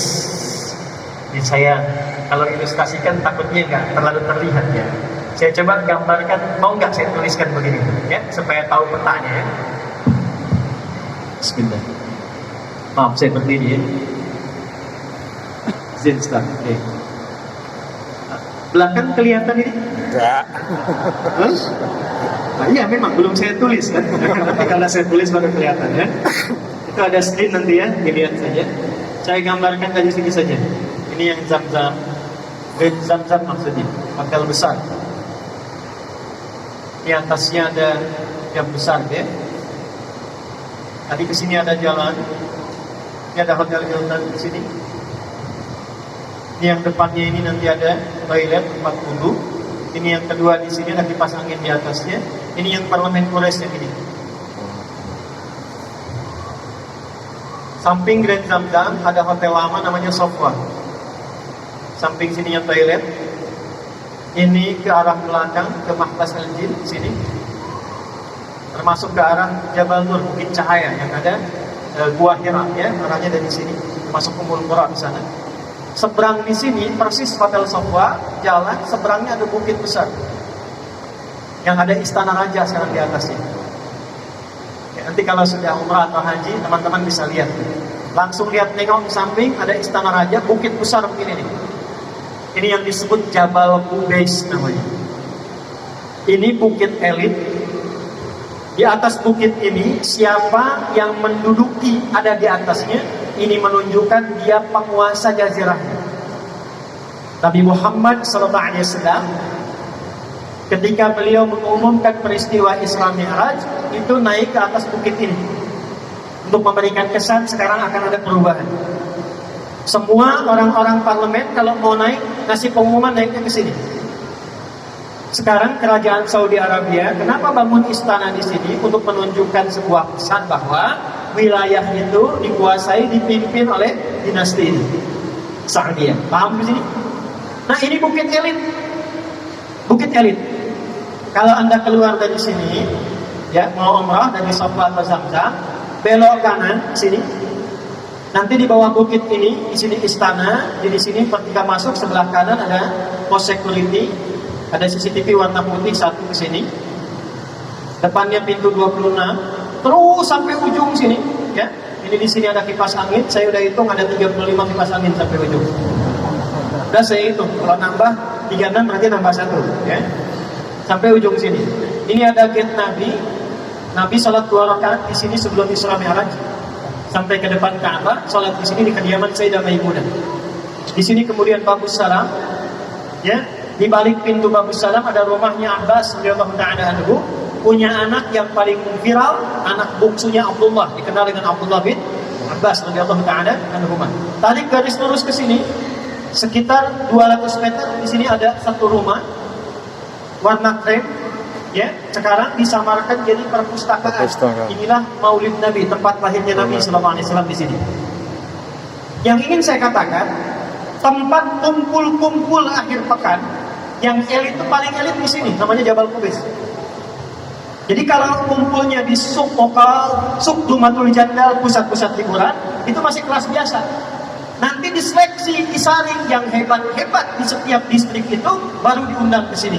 Jadi saya kalau ilustrasikan takutnya nggak terlalu terlihat ya. Saya coba gambarkan, mau nggak saya tuliskan begini ya, supaya tahu petanya ya. Bismillah. Maaf saya berdiri ya. Izin Ustaz. Belakang kelihatan ini? Enggak. Nah, iya memang belum saya tulis kan. Nanti kalau saya tulis baru kelihatan ya. Itu ada screen nanti ya, dilihat saja. Saya gambarkan dari sini saja. Ini yang Zam-Zam. Zam-Zam maksudnya, hotel besar. Di atasnya ada yang besar ya. Tadi ke sini ada jalan. Ini ada hotel Hilton di sini. Ini yang depannya ini nanti ada toilet, tempat wudhu. Ini yang kedua di sini ada kipas angin di atasnya. Ini yang parlemen Quraisy yang ini. Samping Grand Zam-Zam ada hotel lama namanya Sofwa. Samping sini yang toilet. Ini ke arah belakang ke Mahbas Al-Jin sini. Termasuk ke arah Jabal Nur, Bukit Cahaya yang ada Gua Hira ya, arahnya dari sini. Masuk Ummul Qura di sana. Seberang di sini persis hotel Sofwa, jalan seberangnya ada bukit besar yang ada istana raja sekarang di atasnya. Ya, nanti kalau sudah umrah atau haji, teman-teman bisa lihat. Langsung lihat nengok di samping ada istana raja, bukit besar begini nih. Ini yang disebut Jabal Qubais namanya. Ini bukit elit. Di atas bukit ini siapa yang menduduki ada di atasnya, ini menunjukkan dia penguasa jazirah. Nabi Muhammad SAW ketika beliau mengumumkan peristiwa Isra Mi'raj itu naik ke atas bukit ini untuk memberikan kesan sekarang akan ada perubahan. Semua orang-orang parlemen kalau mau naik ngasih pengumuman naiknya ke sini. Sekarang kerajaan Saudi Arabia kenapa bangun istana di sini untuk menunjukkan sebuah pesan bahwa wilayah itu dikuasai, dipimpin oleh dinasti ini, Saudi. Paham di sini? Nah ini bukit elit, bukit elit. Kalau Anda keluar dari sini, ya mau umrah dari Sofwa atau Zam-Zam, belok kanan sini. Nanti di bawah bukit ini, di sini istana. Di sini ketika masuk sebelah kanan ada pos security, ada CCTV warna putih satu ke sini. Depannya pintu 26, terus sampai ujung sini, ya. Ini di sini ada kipas angin. Saya udah hitung ada 35 kipas angin sampai ujung. Udah saya hitung, kalau nambah 36 berarti nambah 1 ya. Sampai ujung sini. Ini ada gate Nabi. Nabi salat 2 rakaat di sini sebelum Isra Mi'raj. Sampai ke depan Ka'bah, salat di sini di kediaman Sayyidah Maimunah. Di sini kemudian Babus Salam. Ya, di balik pintu Babus Salam ada rumahnya Abbas radhiyallahu ta'ala anhu, punya anak yang paling viral, anak bungsunya Abdullah, dikenal dengan Abdullah bin Abbas radhiyallahu ta'ala anhu. Tarik garis lurus ke sini. Sekitar 200 meter di sini ada satu rumah warna krem, ya. Sekarang disamarkan jadi perpustakaan. Inilah Maulid Nabi, tempat lahirnya Nabi sallallahu alaihi wasallam di sini. Yang ingin saya katakan, tempat kumpul-kumpul akhir pekan yang elit itu paling elit di sini, namanya Jabal Qubais. Jadi kalau kumpulnya di Suq Lokal, Suq Dumatul Jandal, pusat-pusat hiburan, itu masih kelas biasa. Nanti diseleksi, disaring yang hebat-hebat di setiap distrik itu baru diundang ke sini.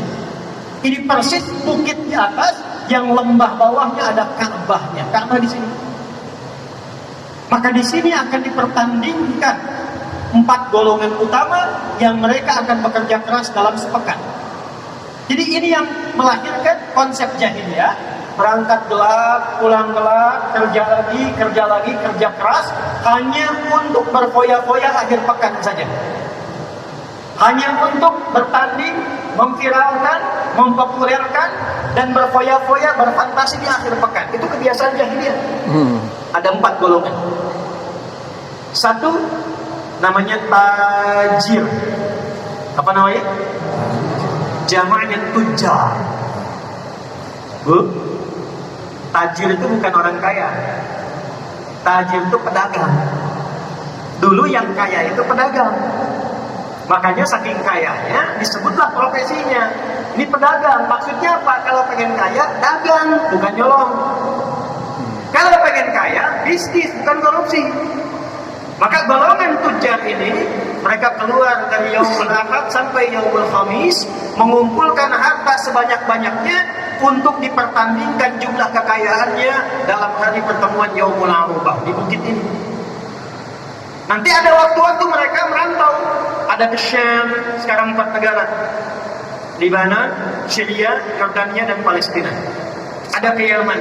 Ini persis bukit di atas yang lembah bawahnya ada Ka'bahnya. Ka'bah di sini. Maka di sini akan dipertandingkan 4 golongan utama yang mereka akan bekerja keras dalam sepekan. Jadi ini yang melahirkan konsep jahiliyah, berangkat gelap, pulang gelap, kerja lagi, kerja keras, hanya untuk berfoya-foya akhir pekan saja. Hanya untuk bertanding, memviralkan, mempopulerkan, dan berfoya-foya, berfantasi di akhir pekan. Itu kebiasaan jahiliyah. Ada 4 golongan. Satu, namanya tajir. Apa namanya? Jamaknya tujar. Bu, tajir itu bukan orang kaya. Tajir itu pedagang. Dulu yang kaya itu pedagang. Makanya saking kayanya disebutlah profesinya. Ini pedagang. Maksudnya apa? Kalau pengen kaya, dagang, bukan nyolong. Kalau pengen kaya, bisnis, bukan korupsi. Maka golongan tujar ini, mereka keluar dari Yaumul Ahad sampai Yaumul Khamis, mengumpulkan harta sebanyak-banyaknya untuk dipertandingkan jumlah kekayaannya dalam hari pertemuan Yaumul Arubah di bukit ini. Nanti ada waktu-waktu mereka merantau. Ada ke Syam, sekarang 4 negara. Libanon, Syria, Yordania, dan Palestina. Ada ke Yaman.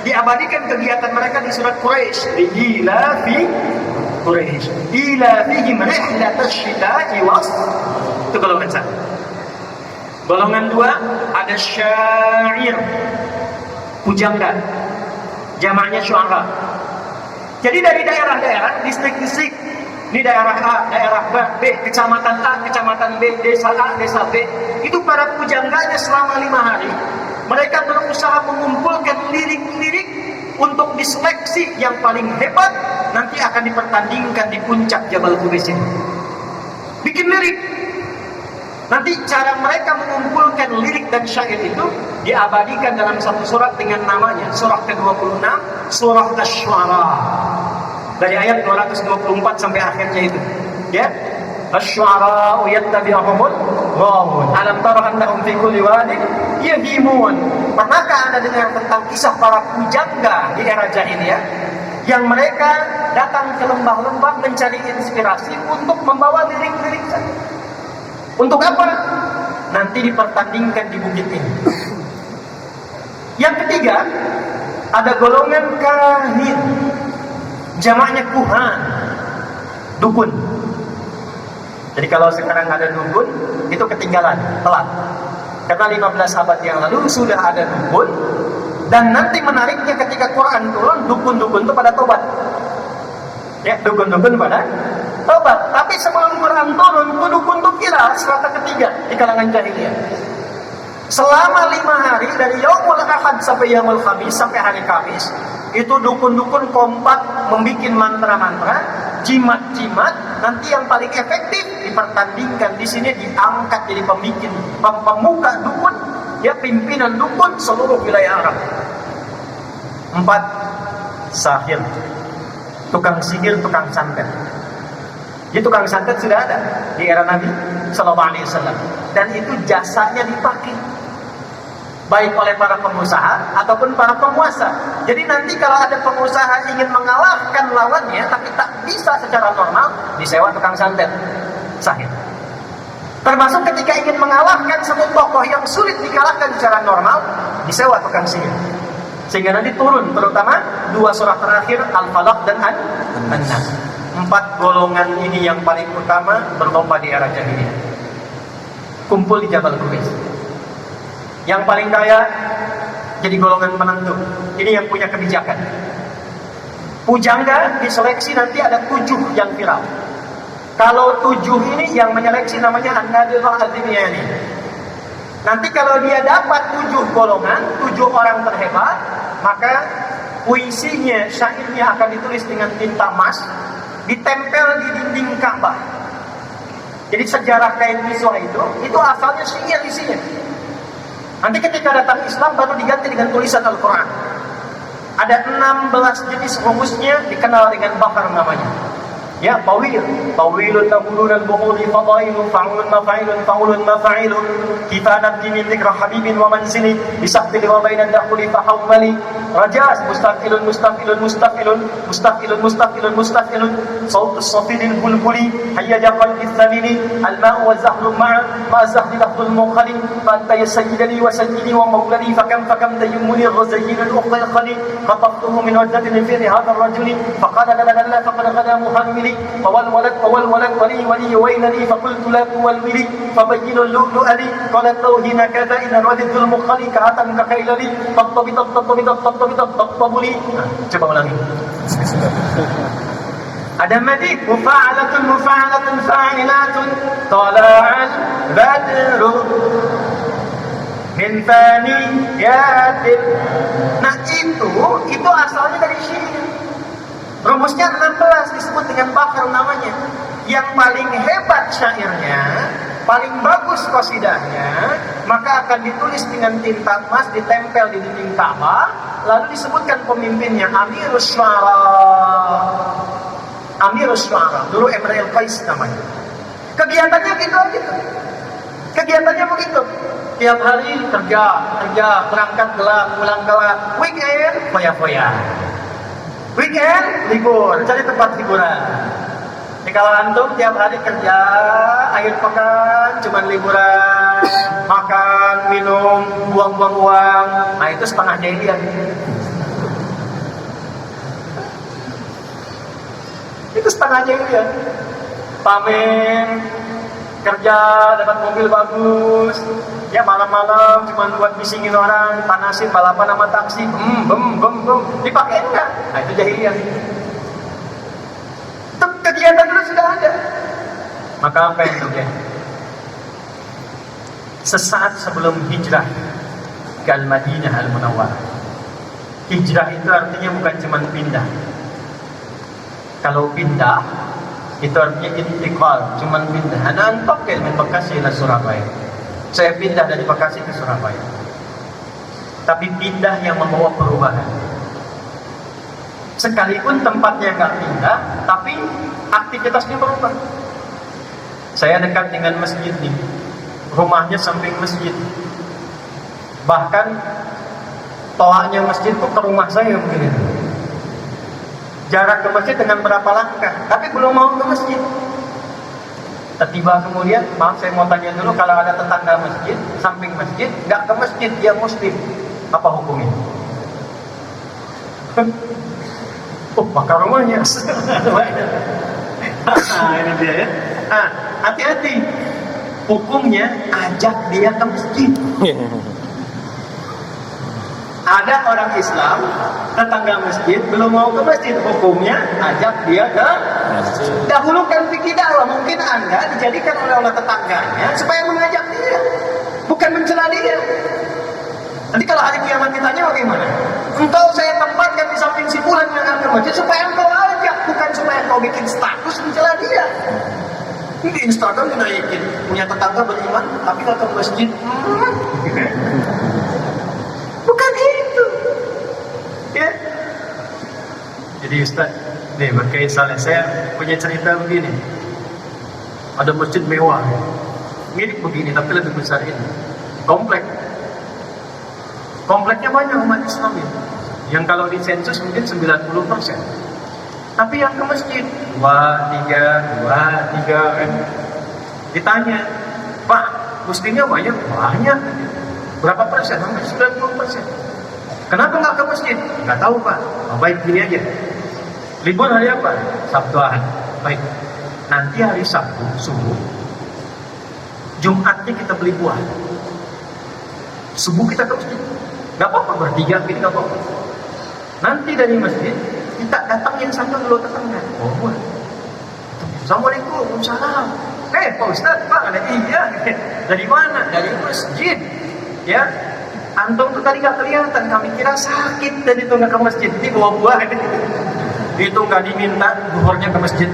Diabadikan kegiatan mereka di surat Quraisy. Ila fi Quraisy. Ila fihim rihlatash syita'i was. Itu golongan 1. Golongan 2 ada syair, pujangga. Jamaknya syu'ara. Jadi dari daerah-daerah, distrik-distrik, ini daerah A, daerah B, kecamatan A, kecamatan B, desa A, desa B, itu para pujangganya selama 5 hari, mereka berusaha mengumpulkan lirik-lirik untuk diseleksi yang paling hebat, nanti akan dipertandingkan di puncak Jabal Qubais ini. Bikin lirik. Nanti cara mereka mengumpulkan lirik dan syair itu diabadikan dalam satu surat dengan namanya, surah ke-26, surah Asy-Syu'ara. Dari ayat 224 sampai akhirnya itu. Ya. Asy-Syu'ara yattabi'uhumul ghawun. Alam tara annahum fi kulli wadin yahimun. Pernahkah Anda dengar tentang kisah para pujangga di era jahiliyah yang mereka datang ke lembah-lembah mencari inspirasi untuk membawa lirik-lirik saja? Untuk apa? Nanti dipertandingkan di bukit ini. Yang ketiga, ada golongan kahin. Jamaknya kuhan, dukun. Jadi kalau sekarang ada dukun, itu ketinggalan, telat. Karena 15 abad yang lalu sudah ada dukun. Dan nanti menariknya ketika Quran turun, dukun-dukun itu pada tobat. Ya, dukun-dukun pada tobat. Tapi sebelum Quran turun, dukun itu viral strata ketiga di kalangan jahiliyah. Selama 5 hari dari Yaumul Ahad sampai Yaumul Khamis, sampai hari Kamis, itu dukun-dukun kompak membikin mantra-mantra, jimat-jimat. Nanti yang paling efektif dipertandingkan di sini, diangkat jadi pemuka dukun, ya pimpinan dukun seluruh wilayah Arab. 4, sahir, tukang sihir, tukang santet. Jadi tukang santet sudah ada di era Nabi Sallallahu Alaihi Wasallam, dan itu jasanya dipakai baik oleh para pengusaha ataupun para penguasa. Jadi nanti kalau ada pengusaha ingin mengalahkan lawannya tapi tak bisa secara normal, disewa tukang santet, sahir. Termasuk ketika ingin mengalahkan satu tokoh yang sulit dikalahkan secara normal, disewa tukang sihir. Sehingga nanti turun terutama 2 surah terakhir, Al-Falaq dan An-Nas. 4 golongan ini yang paling utama berlomba di era jahiliyah. Kumpul di Jabal Qubais. Yang paling kaya jadi golongan penentu. Ini yang punya kebijakan. Pujangga diseleksi nanti ada 7 yang viral. Kalau 7 ini yang menyeleksi namanya An-Nadirah Al-Dimyani. Nanti kalau dia dapat 7 golongan, 7 orang terhebat, maka puisinya, syairnya akan ditulis dengan tinta emas, ditempel di dinding Ka'bah. Jadi sejarah kain kiswah itu asalnya syair isinya. Nanti ketika datang Islam baru diganti dengan tulisan Al-Quran. Ada 16 jenis rumusnya, dikenal dengan Bahar namanya. Ya, tawilun tabulun al-buhuri fadailun fa'ulun mafa'ilun kita nabdi min dhikra habibin wa mansili bisahbili wa bainan dakhuli fahawmali rajas, mustafilun, mustafilun, mustafilun, mustafilun, mustafilun, mustafilun, sautus safilil bulbuli, hayyaja qalbi thamini, al-ma'u wa zahru ma zahri lafdul muqali, fa anta ya sayyidani wa sayyidi wa mawlani, fakam tayyumuni al-ghazayyin al-uqliqani, qatabtuhu min wajdatin fi hadha ar-rajuli, faqala la faqad ghada muhammili, fawal walad wali waynani, faqultu la tuwalwili, fabayyinu al-lu'lu'ali, qala tawhina kata inna wadidul muqali, ka'atan kakailali, tabuli. Coba ulangi. Ada madi mufa'alatun fa'ilatun tala'al badru min thaniyatil. Nah itu asalnya dari syair. Rumusnya 16 disebut dengan bakar namanya. Yang paling hebat syairnya, paling bagus qasidahnya, maka akan ditulis dengan tinta emas, ditempel di dinding Ka'bah, lalu disebutkan pemimpinnya Amirus Syu'ara. Dulu Imrul Qais namanya. Kegiatannya gitu. Kegiatannya begitu. Tiap hari kerja, berangkat gelap, pulang gelap. Weekend foya-foya. Weekend libur, cari tempat hiburan. Kalau antum tiap hari kerja, akhir pekan cuman liburan, makan, minum, buang-buang uang, nah itu setengah jahiliyah. Itu setengah jahiliyah. Pamer, kerja, dapat mobil bagus, ya malam-malam cuman buat bisingin orang, panasin balapan sama taksi, dipakai enggak? Nah itu jahiliyah. Kegiatan dulu sudah ada. Maka apa yang terjadi? Sesaat sebelum hijrah ke Al-Madinah Al-Munawwarah. Hijrah itu artinya bukan cuma pindah. Kalau pindah itu artinya intiqal, cuma pindah. Ana antakil min Bekasi ke Surabaya. Saya pindah dari Bekasi ke Surabaya. Tapi pindah yang membawa perubahan. Sekalipun tempatnya nggak pindah, tapi aktivitasnya berubah. Saya dekat dengan masjid nih, rumahnya samping masjid. Bahkan toaknya masjid itu ke rumah saya begini. Jarak ke masjid dengan berapa langkah, tapi belum mau ke masjid. Tiba kemudian, maaf saya mau tanya dulu, kalau ada tetangga masjid, samping masjid, nggak ke masjid, dia muslim, apa hukumnya? Oh, maka rumahnya. Ini dia ya. Hati-hati. Hukumnya ajak dia ke masjid. Ada orang Islam, tetangga masjid, belum mau ke masjid. Hukumnya ajak dia ke masjid. Dahulukan fikih dakwah. Mungkin Anda dijadikan oleh tetangganya supaya mengajak dia, bukan mencela dia. Nanti kalau hari kiamat ditanya bagaimana? Engkau saya tempatkan di samping si fulan yang akan ke masjid supaya engkau ajak, bukan supaya engkau bikin status mencela dia. Ini di Instagram dinaikin, punya tetangga beriman tapi nggak ke masjid. Bukan itu. Ya. Jadi Ustaz, nih berkait salah saya punya cerita begini. Ada masjid mewah, mirip begini tapi lebih besar ini. Kompleknya banyak umat Islam ya. Yang kalau di sensus mungkin 90%. Tapi yang ke masjid 2, 3 kan. Ditanya, Pak, muslimnya banyak? Banyak. Berapa persen? Hampir 90%. Kenapa nggak ke masjid? Nggak tahu Pak. Oh, baik, gini aja. Libur hari apa? Sabtu Ahad. Baik. Nanti hari Sabtu subuh, Jumatnya kita beli buah. Subuh kita ke masjid. Gak apa-apa, bertiga gitu gak apa-apa. Nanti dari masjid kita datangin satu dulu tetangga. Oh, buat. Assalamualaikum, waalaikumsalam. Pak Ustaz, Pak, ada iya. Dari mana? Dari masjid. Ya, antum tuh tadi gak kelihatan. Kami kira sakit dan itu gak ke masjid. Ini bawa buah. Itu gak diminta zuhurnya ke masjid.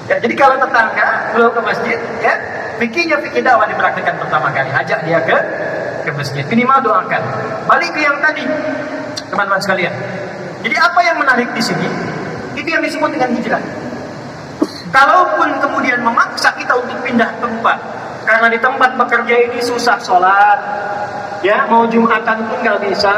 Ya, jadi kalau tetangga belum ke masjid, ya, fikih dakwah dipraktikkan pertama kali. Ajak dia ke masjid. Minimal doakan. Balik ke yang tadi, teman-teman sekalian. Jadi apa yang menarik di sini? Itu yang disebut dengan hijrah. Kalaupun kemudian memaksa kita untuk pindah tempat karena di tempat bekerja ini susah sholat, ya mau Jumatan pun nggak bisa.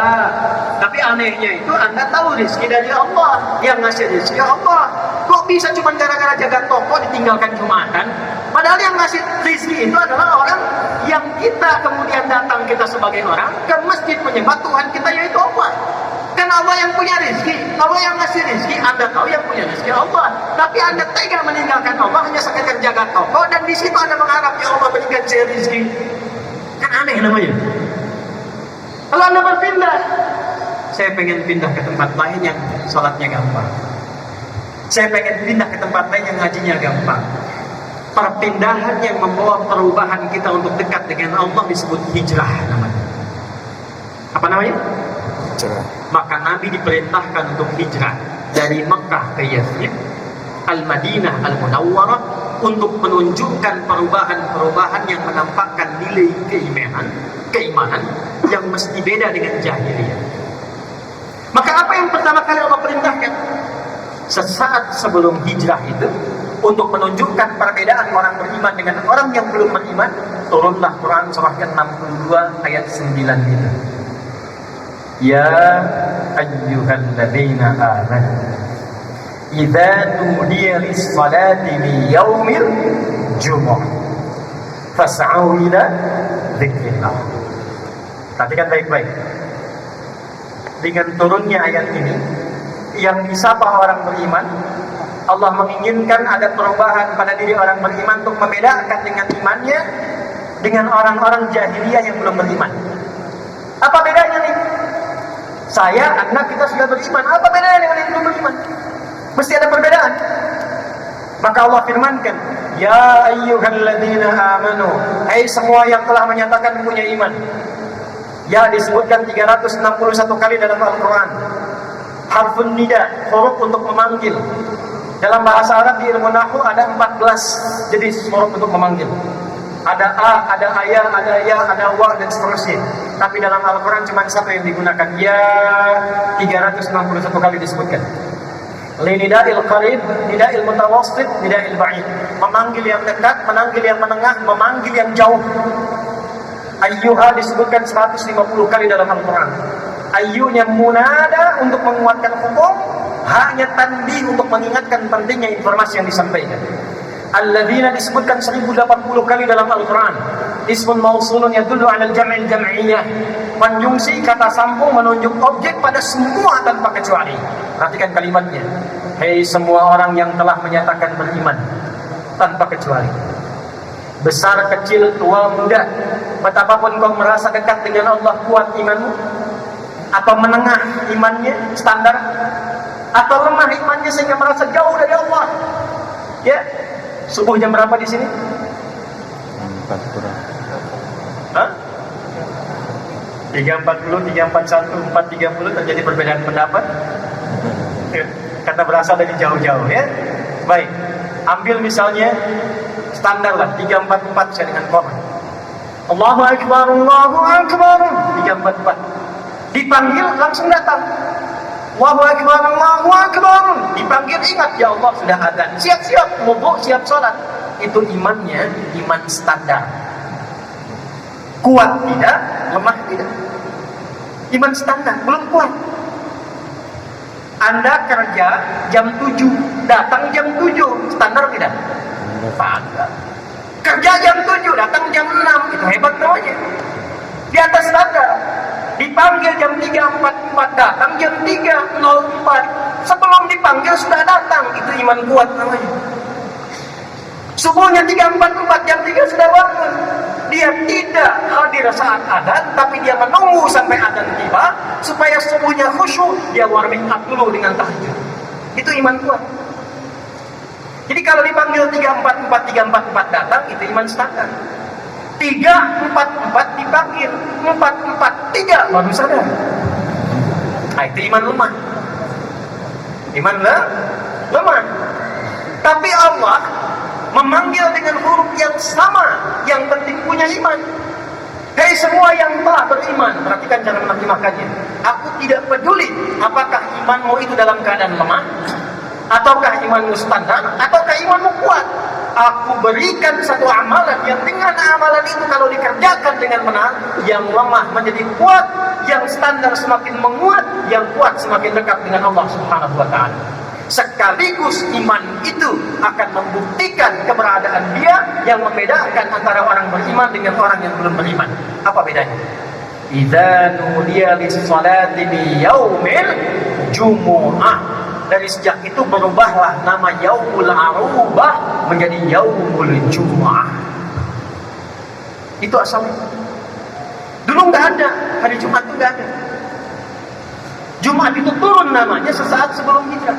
Tapi anehnya itu Anda tahu rezeki dari Allah, yang ngasih rezeki Allah. Kok bisa cuma gara-gara jaga toko ditinggalkan Jumatan? Padahal yang ngasih rezeki itu adalah orang yang kita kemudian datang, kita sebagai orang ke masjid menyembah Tuhan kita, yaitu Allah. Kan Allah yang punya rezeki, Allah yang ngasih rezeki. Anda tahu yang punya rezeki Allah, tapi Anda tega meninggalkan Allah hanya sekedar jaga toko, dan di situ Anda mengharap ya Allah berikan saya rezeki. Kan aneh namanya. Kalau Anda berpindah, saya pengen pindah ke tempat lain yang sholatnya gampang. Saya pengen pindah ke tempat lain yang ngajinya gampang. Perpindahan yang membawa perubahan kita untuk dekat dengan Allah disebut hijrah namanya. Apa namanya? Maka Nabi diperintahkan untuk hijrah dari Mekah ke Yathrib, Al-Madinah Al-Munawwarah, untuk menunjukkan perubahan-perubahan yang menampakkan nilai keimanan yang mesti beda dengan jahiliyah. Maka apa yang pertama kali Allah perintahkan? Sesaat sebelum hijrah itu, untuk menunjukkan perbedaan orang beriman dengan orang yang belum beriman, turunlah Quran surah ke-62 ayat 9 itu. Ya ayyuhalladzina amanu idza nudiya lis-salati min yaumil jumu'ah fas'au ila dzikrillah. Perhatikan baik-baik. Dengan turunnya ayat ini, yang disapa orang beriman, Allah menginginkan ada perubahan pada diri orang beriman untuk membedakan dengan imannya dengan orang-orang jahiliyah yang belum beriman. Apa bedanya nih? Saya, Anda, kita sudah beriman. Apa bedanya dengan yang belum beriman? Mesti ada perbedaan. Maka Allah firmankan, Ya ayyuhalladzina amanu, hai semua yang telah menyatakan punya iman. Ya disebutkan 361 kali dalam Al-Quran. Harfun nida, huruf untuk memanggil. Dalam bahasa Arab di ilmu nahwu ada 14 jenis huruf untuk memanggil. Ada a, ada ayah, ada ya, ada wa, dan seterusnya. Tapi dalam Al-Quran cuma satu yang digunakan. Ya 361 kali disebutkan. Linida'il qarib, nida'il mutawassit, nida'il ba'id. Memanggil yang dekat, memanggil yang menengah, memanggil yang jauh. Ayyuha disebutkan 150 kali dalam Al-Quran. Ayyunya munada untuk menguatkan hukum, haknya tanbih untuk mengingatkan pentingnya informasi yang disampaikan. Alladzina disebutkan 1080 kali dalam Al-Quran. Ismun mausulun yadullu 'alal jam'il jam'iyyah. Konjungsi kata sambung menunjuk objek pada semua tanpa kecuali. Perhatikan kalimatnya. Hei semua orang yang telah menyatakan beriman, tanpa kecuali. Besar, kecil, tua, muda, betapapun kau merasa dekat dengan Allah, kuat imanmu, atau menengah imannya, standar, atau lemah imannya sehingga merasa jauh dari Allah. Ya, subuh jam berapa di sini? 4 kurang. Hah? 3.40, 3.41, 4.30 terjadi perbedaan pendapat. Kata berasal dari jauh-jauh ya. Baik, ambil misalnya standar lah 3.44 saya dengan koma. Allahu Akbar, Allahu Akbar, 3.44. Dipanggil langsung datang. Allahu Akbar, Allahu Akbar. Dipanggil ingat ya Allah sudah adzan. Siap-siap wudu, siap sholat. Itu imannya, iman standar. Kuat tidak, lemah tidak. Iman standar, belum kuat. Anda kerja jam 7, datang jam 7, standar tidak? Standar. Kerja jam 7, datang jam 6, itu hebat namanya. Di atas standar. Dipanggil jam 3.44, datang jam 3.04. Sebelum dipanggil sudah datang, itu iman kuat namanya. Subuhnya 3.44, jam 3 sudah bangun. Dia tidak hadir saat adzan, tapi dia menunggu sampai adzan tiba supaya subuhnya khusyuk. Dia warming up dulu dengan tahajud. Itu iman kuat. Jadi kalau dipanggil 3.44 datang, itu iman standar. 3.44 dipanggil, 4.43 baru sadar. Nah, itu iman lemah. Iman lemah. Tapi Allah memanggil dengan huruf yang sama, yang penting punya iman. Hei semua yang telah beriman, perhatikan cara menerjemahkannya. Aku tidak peduli apakah imanmu itu dalam keadaan lemah, ataukah imanmu standar, ataukah imanmu kuat. aku berikan satu amalan yang dengan amalan itu kalau dikerjakan dengan benar, yang lemah menjadi kuat, yang standar semakin menguat, yang kuat semakin dekat dengan Allah Subhanahu wa taala. Sekaligus iman itu akan membuktikan keberadaan dia, yang membedakan antara orang beriman dengan orang yang belum beriman. Apa bedanya? Idza nudiya lis-salati bi yaumil jumu'ah. Dari sejak itu berubahlah nama Yaumul Arubah menjadi Yaumul Jumu'ah. Itu asalnya. Dulu nggak ada, hari Jumat itu nggak ada. Jumat itu turun namanya sesaat sebelum hijrah.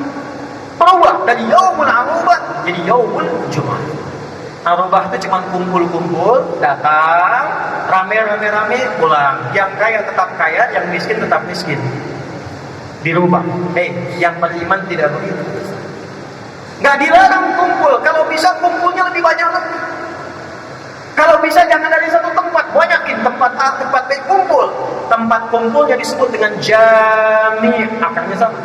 Berubah dari Yaumul Arubah jadi Yaumul Jumu'ah. Arubah itu cuma kumpul-kumpul, datang, rame-rame pulang. Yang kaya tetap kaya, yang miskin tetap miskin. Dirubah. Yang beriman tidak begitu. Nggak dilarang kumpul. Kalau bisa kumpulnya lebih banyak lagi. Kalau bisa jangan dari satu tempat, banyakin tempat A, tempat B, kumpul. Tempat kumpulnya disebut dengan jami, akarnya sama.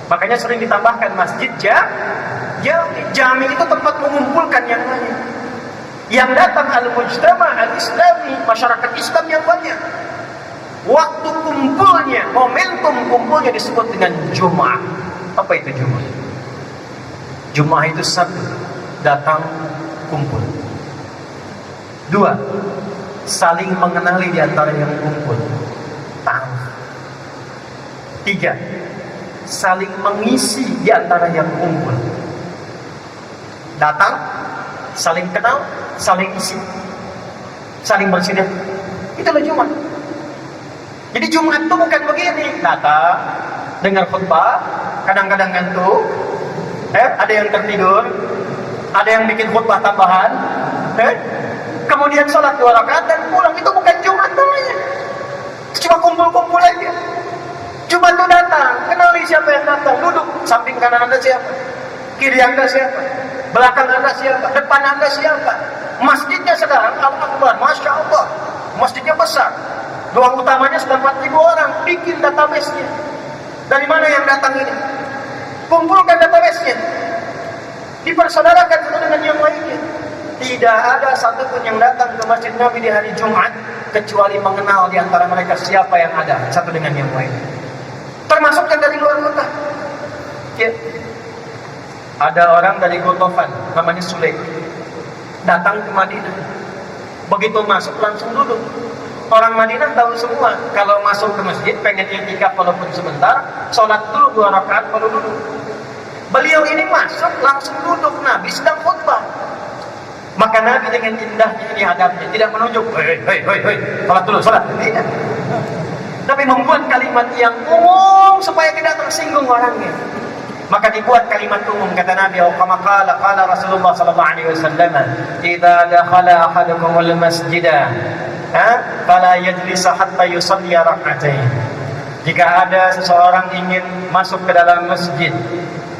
Makanya sering ditambahkan masjid jami itu tempat mengumpulkan yang lain. Yang datang al-mujtama al-islami, masyarakat Islam yang banyak. Waktu kumpulnya, momentum kumpulnya disebut dengan Jumat. Apa itu Jumat? Jumat itu satu, datang kumpul. Dua, saling mengenali di antara yang kumpul. Tahu. Tiga, saling mengisi di antara yang kumpul. Datang, saling kenal, saling isi, saling bersinar. Itulah Jumat. Jadi Jumat itu bukan begini, datang, dengar khutbah, kadang-kadang ngantuk, ada yang tertidur, ada yang bikin khutbah tambahan, kemudian sholat 2 rakaat dan pulang. Itu bukan Jumat namanya. Cuma kumpul-kumpul aja. Jumat itu datang, kenali siapa yang datang, duduk, samping kanan Anda siapa, kiri Anda siapa, belakang Anda siapa, depan Anda siapa. Masjidnya sekarang Al-Akbar, Masya Allah, masjidnya besar. Ruang utamanya sudah 4.000 orang. Bikin database-nya. Dari mana yang datang ini? Kumpulkan database-nya. Dipersaudarakan satu dengan yang lainnya. Tidak ada satupun yang datang ke Masjid Nabi di hari Jumat kecuali mengenal di antara mereka siapa yang ada satu dengan yang lain. Termasuk yang dari luar kota. Ya. Ada orang dari Gotofan, namanya Sule, datang ke Madinah. Begitu masuk langsung duduk. Orang Madinah tahu semua, kalau masuk ke masjid pengen i'tikaf walaupun sebentar, sholat dulu 2 rakaat baru duduk. Beliau ini masuk langsung duduk, Nabi sedang khutbah. Maka Nabi dengan indahnya ini adabnya, tidak menunjuk, hei, sholat dulu, sholat. Tidak. Tapi membuat kalimat yang umum supaya tidak tersinggung orangnya. Maka dibuat kalimat umum, kata Nabi, kama qala Rasulullah sallallahu alaihi wasallam, "Idza dakhala ahadukumul masjidah, fala yajlisa hatta yusalli rak'atain." Jika ada seseorang ingin masuk ke dalam masjid,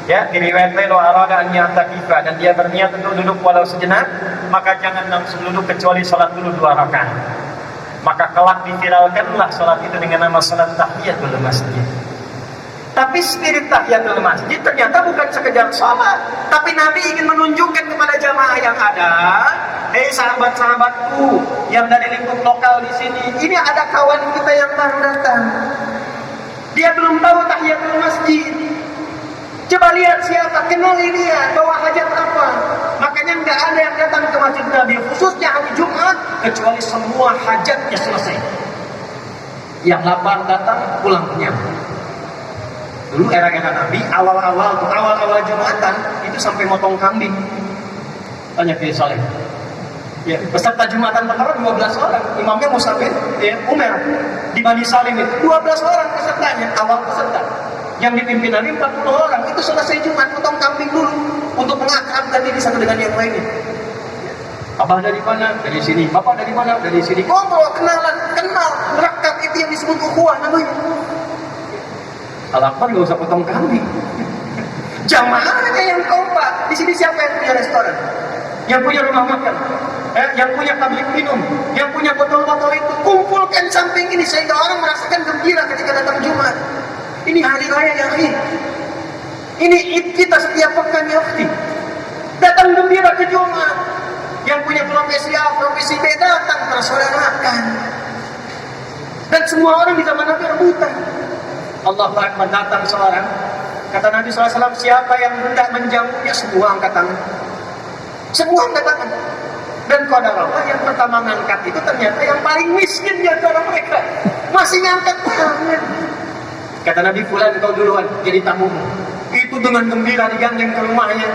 ya, diriwayatkan wa arada an ya'takifa, dan dia berniat untuk duduk walau sejenak, maka jangan langsung duduk kecuali salat dulu 2 rakaat. Maka kelak diviralkanlah salat itu dengan nama salat tahiyatul masjid. Tapi spirit tahiyatul masjid ternyata bukan sekedar salat, tapi Nabi ingin menunjukkan kepada jamaah yang ada, hei sahabat-sahabatku yang dari lingkup lokal di sini, ini ada kawan kita yang baru datang. Dia belum tahu tahiyatul masjid. Coba lihat siapa, kenali dia, bawa hajat apa. Makanya nggak ada yang datang ke masjid Nabi khususnya hari Jumat kecuali semua hajatnya selesai. Yang lapar datang, pulang kenyang. Dulu era-era Nabi, awal-awal Jumatan itu sampai motong kambing. Tanya ke Saleh. Ya, peserta Jumatan pertama 12 orang, imamnya Musabir, ya, Umar. Di Bani Salim itu 12 orang pesertanya, awal peserta. Yang dipimpin Nabi 40 orang, itu selesai Jumat, potong kambing dulu untuk mengakrabkan diri satu dengan yang lainnya. Abah dari mana? Dari sini. Bapak dari mana? Dari sini. Ngobrol, kenalan, kenal, rekat, itu yang disebut ukhuwah namanya. Al-Akbar gak usah potong kambing. Jamaahnya yang kompak. Di sini siapa yang punya restoran? Yang punya rumah makan? Yang punya tablik minum? Yang punya botol-botol itu? Kumpulkan samping ini sehingga orang merasakan gembira ketika datang Jumat. Ini hari raya ya akhi. Ini Id kita setiap pekan ya akhi. Datang gembira ke Jumat. Yang punya profesi A, profesi B datang persaudarakan. Dan semua orang di zaman Nabi rebutan. Allah Akbar, datang seorang. Kata Nabi SAW, siapa yang hendak menjauhnya, semua angkat tangan. Semua angkat tangan. Dan qadarullah yang pertama ngangkat itu ternyata yang paling miskin di antara mereka. Masih ngangkat tangan. Kata Nabi, fulan kau duluan jadi tamumu. Itu dengan gembira digandeng ke rumahnya.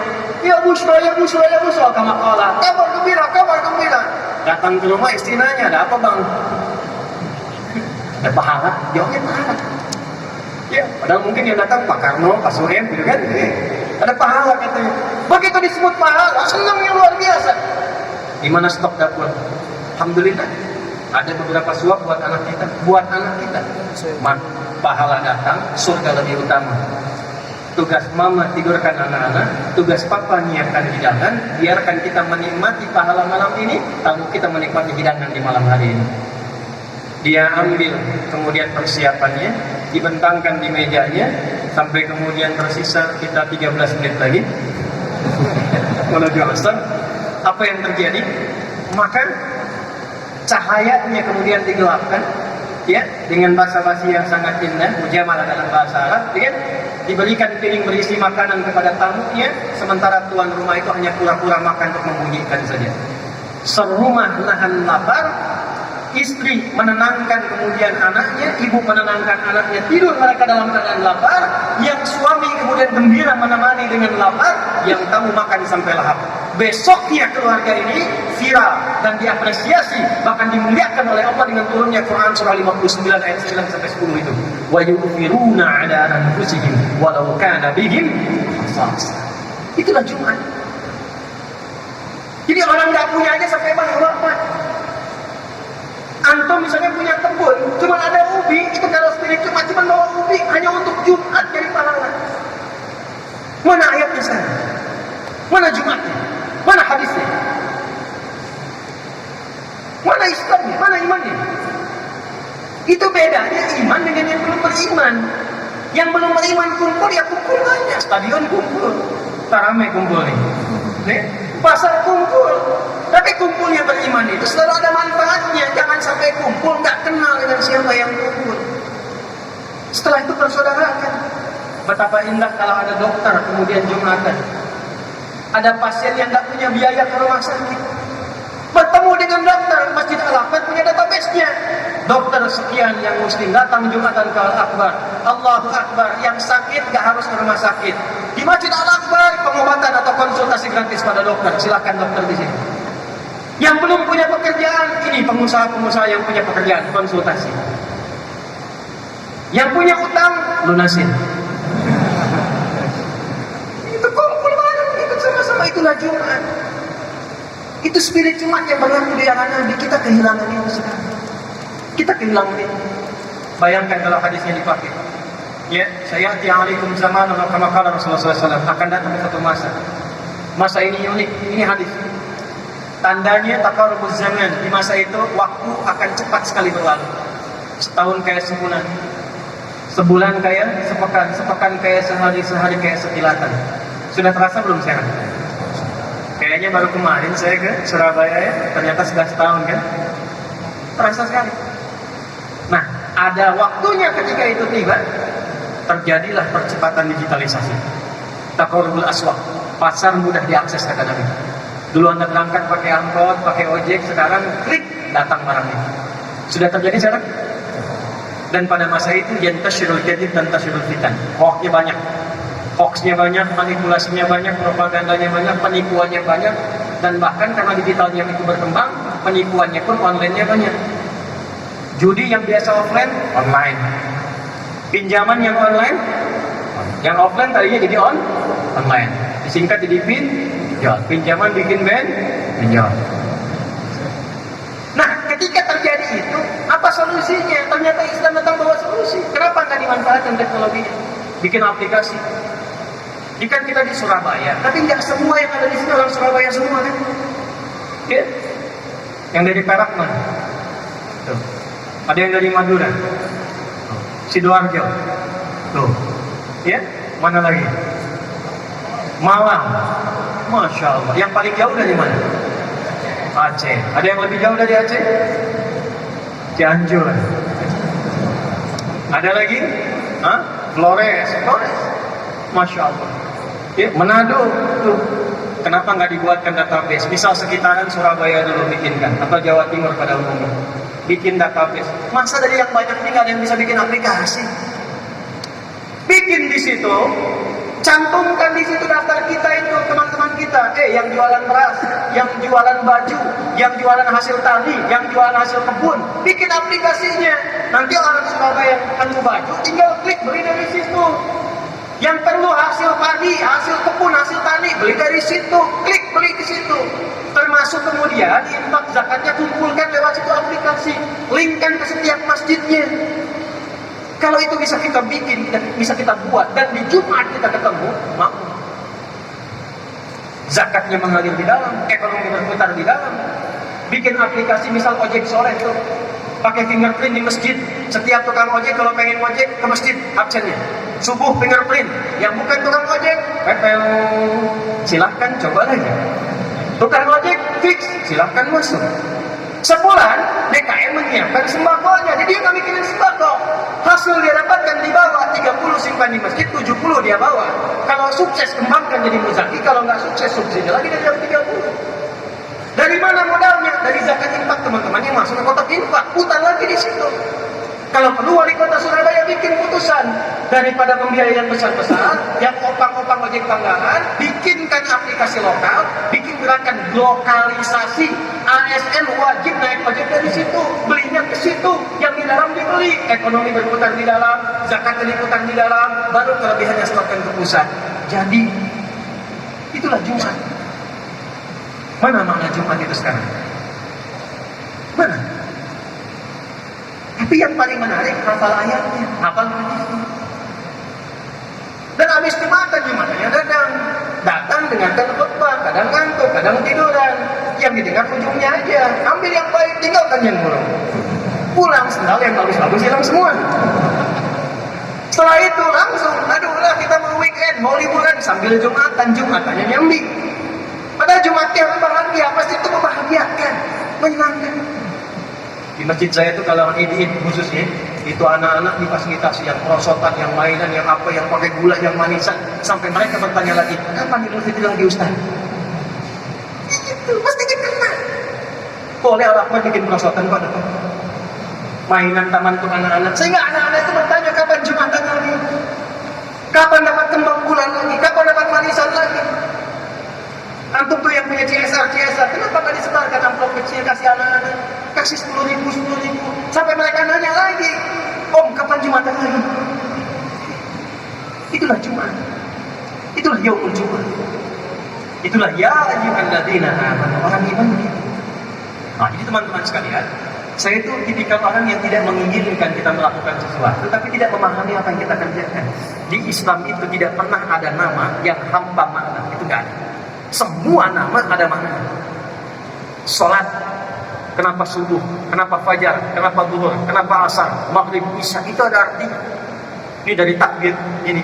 Ya Busra, ya Busra, ya Busra. Kama qala, kabar gembira, kabar gembira. Datang ke rumah istrinya, ada apa bang? Ada pahala, jawabnya pahala. Ya, padahal mungkin yang datang Pak Karno, Pak Suhem, gitu kan? Ada pahala katanya. Begitu disebut pahala, senangnya luar biasa. Di mana stok dapur? Alhamdulillah. Ada beberapa suap buat anak kita, pahala datang, surga lebih utama. Tugas mama tidurkan anak-anak, tugas papa nyiapkan hidangan, biarkan kita menikmati pahala malam ini, lalu kita menikmati hidangan di malam hari ini. Dia ambil kemudian persiapannya, dibentangkan di mejanya, sampai kemudian tersisa kita 13 menit lagi menuju asar. Apa yang terjadi? Maka cahayanya kemudian digelapkan, ya, dengan basa-basi yang sangat indah, mujamalah dalam bahasa Arab, ya, diberikan piring berisi makanan kepada tamunya, sementara tuan rumah itu hanya pura-pura makan untuk membunyikan saja. Serumah nahan lapar, istri menenangkan kemudian anaknya, ibu menenangkan anaknya, tidur mereka dalam keadaan lapar, yang suami kemudian gembira menemani dengan lapar, yang tamu makan sampai lahap. Besoknya keluarga ini viral dan diapresiasi, bahkan dimuliakan oleh Allah dengan turunnya Quran surah 59 ayat 9 sampai 10 itu. Wa yu'thiruna 'ala anfusihim walau kana bihim khasasah. Itulah Jumat. Jadi orang nggak punya aja sampai bawa Pak. Antum misalnya punya kebun, cuma ada ubi, itu kalau spirit cuma bawa ubi hanya untuk Jumat jadi pahala. Mana ayatnya sana? Mana Jumatnya? Mana hadisnya? Mana Islamnya? Mana imannya? Itu bedanya iman dengan yang belum beriman. Yang belum beriman kumpul, ya kumpul banyak. Stadion kumpul, taramai kumpul nih. Pasar kumpul. Tapi kumpulnya beriman itu selalu ada manfaatnya. Jangan sampai kumpul nggak kenal dengan siapa yang kumpul. Setelah itu persaudaraan. Betapa indah kalau ada dokter kemudian Jumatan. Ada pasien yang nggak punya biaya ke rumah sakit, bertemu dengan dokter. Masjid Al-Akbar punya database-nya. Dokter sekian yang muslim datang Jumatan ke Al-Akbar. Allahu Akbar. Yang sakit nggak harus ke rumah sakit. Di Masjid Al-Akbar pengobatan atau konsultasi gratis pada dokter. Silakan dokter di sini. Yang belum punya pekerjaan, ini pengusaha-pengusaha yang punya pekerjaan, konsultasi. Yang punya utang, lunasin. Itu kumpul bareng, ikut sama-sama, itulah Jumat. Itu spirit Jumat yang berlaku di era Nabi. Kita kehilangan itu sekarang. Kita kehilangan itu. Bayangkan kalau hadisnya dipakai. Ya, saya alaikum zaman kama qala Rasulullah SAW, akan datang satu masa. Masa ini unik, ini hadis. Tandanya taqarrubuz zaman, di masa itu waktu akan cepat sekali berlalu. Setahun kayak sebulan, sebulan kayak sepekan, sepekan kayak sehari, sehari kayak sekilatan. Sudah terasa belum sekarang? Kayaknya baru kemarin saya ke Surabaya ya, ternyata sudah setahun kan? Terasa sekali. Nah, ada waktunya ketika itu tiba, terjadilah percepatan digitalisasi. Taqarrubul aswaq, pasar mudah diakses kata Nabi. Dulu Anda berangkat pakai angkot, pakai ojek, sekarang klik datang barangnya. Sudah terjadi sekarang? Dan pada masa itu yantashirul kadhib dan tashirul fitan. Hoaxnya banyak. Hoaxnya banyak, manipulasinya banyak, propagandanya banyak, penipuannya banyak, dan bahkan karena digitalnya itu berkembang, penipuannya pun online-nya banyak. Judi yang biasa offline, online. Pinjaman yang online, yang offline tadinya jadi online. Disingkat jadi pinjaman bikin band, pinjam. Nah, ketika terjadi itu, apa solusinya? Ternyata Islam datang bawa solusi. Kenapa nggak dimanfaatkan teknologinya? Bikin aplikasi. Ikan kita di Surabaya, tapi nggak semua yang ada di sini orang Surabaya semua kan? Ya? Yang dari Perak mana? Tuh. Ada yang dari Madura, Sidoarjo, tuh, ya? Mana lagi? Malang, Masya Allah. Yang paling jauh dari mana? Aceh. Ada yang lebih jauh dari Aceh? Cianjur. Ada lagi? Hah? Flores. Flores. Masya Allah. Ya, Manado. Tuh. Kenapa nggak dibuatkan database? Misal sekitaran Surabaya dulu bikinkan, atau Jawa Timur pada umumnya. Bikin database. Masa dari yang banyak ini nggak ada yang bisa bikin aplikasi? Bikin di situ, cantumkan di situ daftar kita itu, teman-teman kita. Yang jualan beras, yang jualan baju, yang jualan hasil tani, yang jualan hasil kebun. Bikin aplikasinya. Nanti orang Surabaya yang perlu baju, tinggal klik beli dari situ. Yang perlu hasil padi, hasil kebun, hasil tani, beli dari situ, klik beli ke situ. Termasuk kemudian infak zakatnya kumpulkan lewat situ aplikasi, linkkan ke setiap masjidnya. Kalau itu bisa kita bikin, bisa kita buat, dan di Jumat kita ketemu, maaf. Zakatnya mengalir di dalam, ekonomi berputar di dalam. Bikin aplikasi misal ojek sore itu, pakai fingerprint di masjid. Setiap tukang ojek kalau pengen ojek ke masjid absennya. Subuh fingerprint, yang bukan tukang ojek, silahkan coba aja. Tukang ojek fix, silahkan masuk. Sebulan DKM menyiapkan sembakonya, jadi dia nggak mikirin sembako. Hasil dia dapatkan di bawah 30 simpan di masjid, 70 dia bawa. Kalau sukses kembangkan jadi muzaki, kalau nggak sukses subsidi lagi dari yang 30. Dari mana modalnya? Dari zakat infak teman-teman yang masuk ke kotak infak, putar lagi di situ. Kalau perlu wali kota Surabaya bikin putusan, daripada pembiayaan besar-besar, yang opang-opang ojek tanggahan, bikinkan aplikasi lokal, bikin gerakan lokalisasi. ASN wajib naik ojek dari situ, belinya ke situ, yang di dalam dibeli, ekonomi berputar di dalam, zakat berputar di dalam, baru kelebihannya setorkan ke pusat. Jadi itulah Jumat. Mana makna Jumat itu sekarang? Mana? Tapi yang paling menarik, hafal ayatnya, hafal hadisnya. Dan habis dimakan Jumatnya datang dengarkan khutbah, kadang ngantuk, kadang tiduran. Yang didengar ujungnya aja. Ambil yang baik, tinggalkan yang buruk. Pulang sendal yang bagus-bagus hilang semua. Setelah itu langsung, aduhlah kita mau weekend, mau liburan sambil Jumatannya nyambi. Padahal Jumatnya bahagia, pasti itu membahagiakan, menyenangkan. Di masjid saya itu kalau Id khususnya, itu anak-anak difasilitasi yang perosotan, yang mainan, yang apa, yang pakai gula, yang manisan, sampai mereka bertanya lagi, kapan Idul Fitri lagi Ustaz? Itu pasti dikenal. Boleh Al-Rahman bikin perosotan kok, mainan taman untuk anak-anak, sehingga anak-anak itu bertanya kapan Jumatan lagi, kapan dapat kembang bulan lagi, kapan dapat manisan lagi. Antum tuh yang punya CSR, kenapa nggak disebarkan amplop kecil kasih anak-anak? Kasih 10.000, sampai mereka nanya lagi, Om kapan Jumatan lagi? Itulah Jumat, itulah Yaumul Jumat, itulah ya ayyuhalladzina amanu, orang iman begitu. Nah, jadi teman-teman sekalian, saya itu tipikal orang yang tidak menginginkan kita melakukan sesuatu, tapi tidak memahami apa yang kita kerjakan. Di Islam itu tidak pernah ada nama yang hampa makna, itu nggak ada. Semua nama ada makna. Salat, kenapa subuh, kenapa fajar, kenapa zuhur, kenapa asar, maghrib, isya, itu ada artinya. Ini dari takbir ini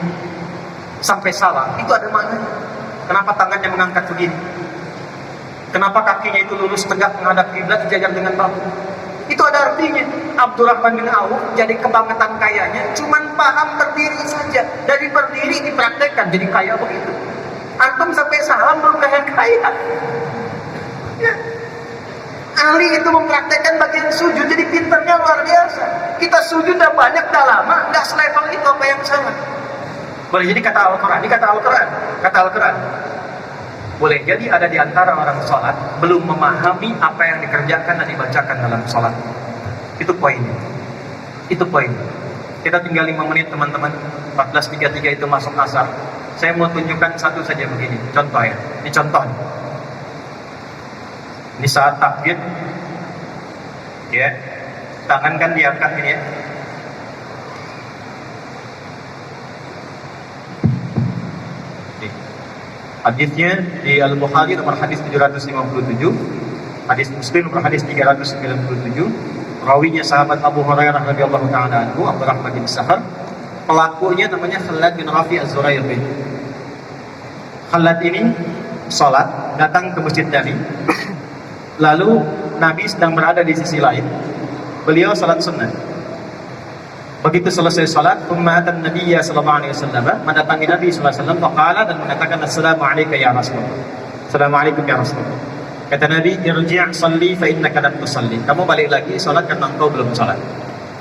sampai salam, itu ada maknanya. Kenapa tangannya mengangkat begini? Kenapa kakinya itu lurus tegak menghadap kiblat sejajar dengan bahu? Itu ada artinya. Abdurrahman bin Auf jadi kebangetan kayanya, cuman paham berdiri saja. Dari berdiri dipraktekkan jadi kaya begitu. Antum sampai salam belum kaya-kaya. Ya. Ali itu mempraktekkan bagian sujud, jadi pintarnya luar biasa. Kita sujud dah banyak, dah lama, nggak selevel itu apa yang sama. Boleh jadi kata Al-Quran, ini kata Al-Quran. Boleh jadi ada di antara orang sholat belum memahami apa yang dikerjakan dan dibacakan dalam sholat. Itu poinnya. Kita tinggal 5 menit teman-teman. 14.33 itu masuk asar. Saya mau tunjukkan satu saja begini, contoh ya. Ini contoh. Ini saat takbir, ya, tangan kan diangkat ini ya. Hadisnya di Al-Bukhari nomor hadis 757, hadis Muslim nomor hadis 397. Rawinya sahabat Abu Hurairah radhiyallahu taala anhu, Abdurrahman bin Sahar. Pelakunya namanya Khalad bin Rafi Az-Zurairi. Khalad ini sholat, datang ke masjid Nabi. Lalu Nabi sedang berada di sisi lain. Beliau sholat sunnah. Begitu selesai sholat, ummatan Nabiya sallallahu alaihi wasallam mendatangi Nabi sallallahu alaihi wasallam, faqala, dan mengatakan assalamualaikum ya Rasulullah. Assalamualaikum ya Rasulullah. Kata Nabi, irji' salli fa innaka lam tusalli. Kamu balik lagi sholat karena engkau belum sholat.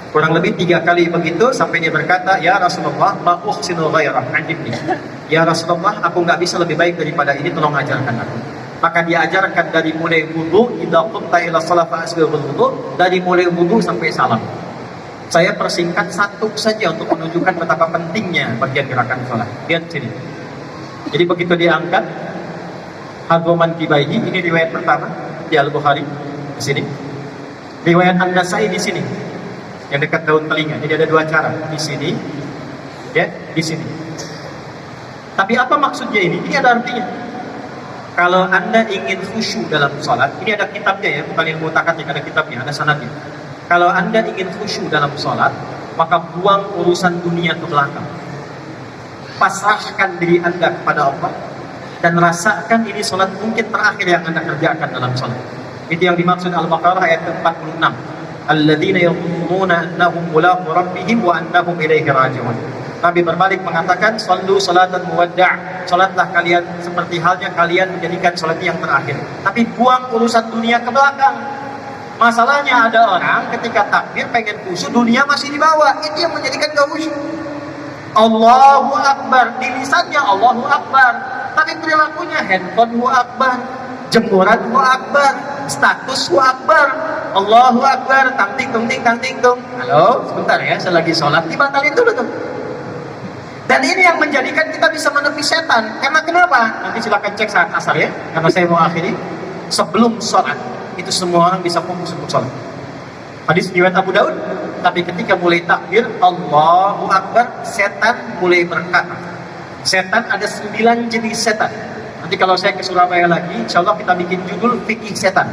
Kurang lebih 3 kali begitu sampai dia berkata, ya Rasulullah, ma uhsinu ghairah anjibni. Ya Rasulullah, aku nggak bisa lebih baik daripada ini, tolong ajarkan aku. Maka dia ajarkan dari mulai wudu, idza qumta ila shalah fa asbigul wudu, dari mulai wudu sampai salam. Saya persingkat satu saja untuk menunjukkan betapa pentingnya bagian gerakan sholat. Lihat sini. Jadi begitu dia angkat hadroman kibaihi, ini riwayat pertama di Al-Bukhari di sini. Riwayat An-Nasai di sini, yang dekat daun telinga. Jadi ada 2 cara, di sini, ya, di sini. Tapi apa maksudnya ini? Ini ada artinya. Kalau Anda ingin khusyuk dalam sholat, ini ada kitabnya ya, bukan ilmu takatik, ada kitabnya, ada sanadnya. Kalau Anda ingin khusyuk dalam sholat, maka buang urusan dunia ke belakang. Pasrahkan diri Anda kepada Allah dan rasakan ini sholat mungkin terakhir yang Anda kerjakan dalam sholat. Itu yang dimaksud Al-Baqarah ayat 46. Alladzina yadhunnuna annahum mulaqu rabbihim wa annahum ilaihi raji'un. Nabi berbalik mengatakan, sallu salatan muwadda'. Salatlah kalian seperti halnya kalian menjadikan salat yang terakhir. Tapi buang urusan dunia ke belakang. Masalahnya ada orang ketika takbir pengen khusyuk, dunia masih di bawah. Itu yang menjadikan gak khusyuk. Allahu Akbar, di lisannya Allahu Akbar, tapi perilakunya handphone Allahu Akbar, jemuran Allahu Akbar, status Allahu Akbar, Allahu Akbar, tang ting tung ting tang ting tung. Halo, sebentar ya, saya lagi sholat, dibatalin dulu tuh. Dan ini yang menjadikan kita bisa menepi setan. Karena kenapa? Nanti silakan cek saat asar ya, karena saya mau akhiri. Sebelum sholat itu semua orang bisa fokus untuk sholat. Hadis riwayat Abu Daud. Tapi ketika mulai takbir Allahu Akbar, setan mulai berkata. Setan ada 9 jenis setan. Nanti kalau saya ke Surabaya lagi, insya Allah kita bikin judul fikih setan.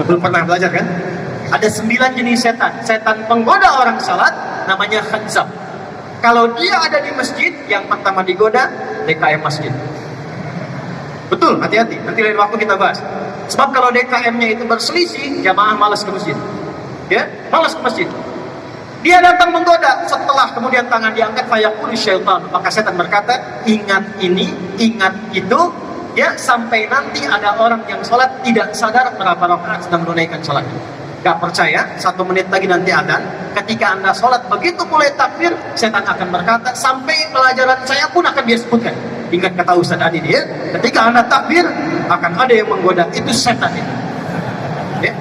Belum pernah belajar kan? Ada 9 jenis setan. Setan penggoda orang sholat namanya khanzab. Kalau dia ada di masjid, yang pertama digoda DKM masjid. Betul, hati-hati. Nanti lain waktu kita bahas. Sebab kalau DKM-nya itu berselisih, jamaah malas ke masjid. Ya, malas ke masjid. Dia datang menggoda, setelah kemudian tangan diangkat, fayaqulu syaitan, maka setan berkata, ingat ini, ingat itu, ya, sampai nanti ada orang yang sholat tidak sadar berapa rakaat sedang menunaikan sholatnya. Gak percaya, 1 menit lagi nanti adzan. Ketika Anda sholat, begitu mulai takbir, setan akan berkata, sampai pelajaran saya pun akan dia sebutkan. Ingat kata Ustaz Adi dia, ketika Anda takbir, akan ada yang menggoda. Itu setan itu. Ya.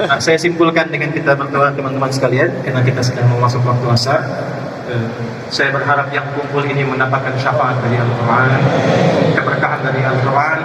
Nah, saya simpulkan dengan kita berdoa teman-teman sekalian, karena kita sedang masuk waktu asar. Saya berharap yang kumpul ini mendapatkan syafaat dari Al-Quran, keberkahan dari Al-Quran.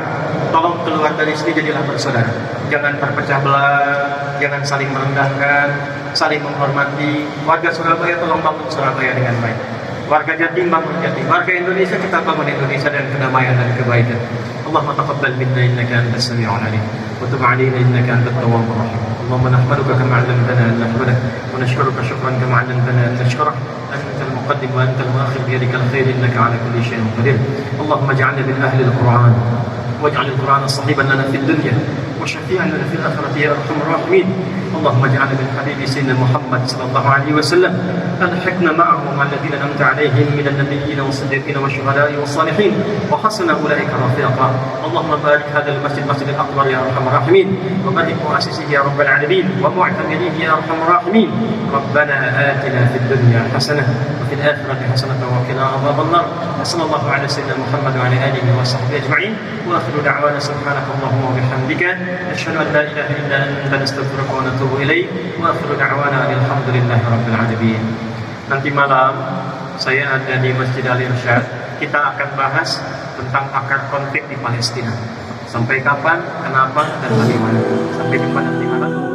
Tolong keluar dari sini jadilah bersaudara. Jangan terpecah belah, jangan saling merendahkan, saling menghormati. Warga Surabaya tolong bangun Surabaya dengan baik. Warga Jatim bangun Jatim. Warga Indonesia kita bangun Indonesia dan kedamaian dan kebaikan. Allahumma taqabbal minna innaka antas sami'ul 'alim wa tub 'alaina innaka antat tawwabur rahim. Allahumma nahmaduka kama 'allamtana an nahmadak wa nashkuruka shukran kama 'allamtana an nashkurak. Antal muqaddim wa antal muakhir bi yadikal khair innaka 'ala kulli shay'in qadir. Allahumma ij'alna min ahli al-Qur'an واجعل القرآن صحيبا لنا في الدنيا وشفيعا لنا في الآخرة يا أرحم الراحمين. اللهم اجعلنا من حبيب سيدنا محمد صلى الله عليه وسلم. ألحقنا معه مع الذين أنعمت عليهم من النبيين والصديقين والشهداء والصالحين وحسن أولئك رفيقا. اللهم بارك هذا المسجد مسجد الأكبر يا أرحم الراحمين وبارك مؤسسه يا رب العالمين ومعتمريه يا أرحم الراحمين. ربنا آتنا في الدنيا حسنة وفي الآخرة حسنة وقنا عذاب النار. وصلى الله على سيدنا محمد وعلى آله وصحبه أجمعين. وآخر دعوانا سبحانك اللهم وبحمدك نشهد أن لا إله إلا أنت نستغفرك ونتوب إليك. وآخر دعوانا أن الحمد لله رب العالمين. Nanti malam saya ada di Masjid Al-Irsyad. Kita akan bahas tentang akar konflik di Palestina. Sampai kapan, kenapa, dan bagaimana. Sampai jumpa nanti malam.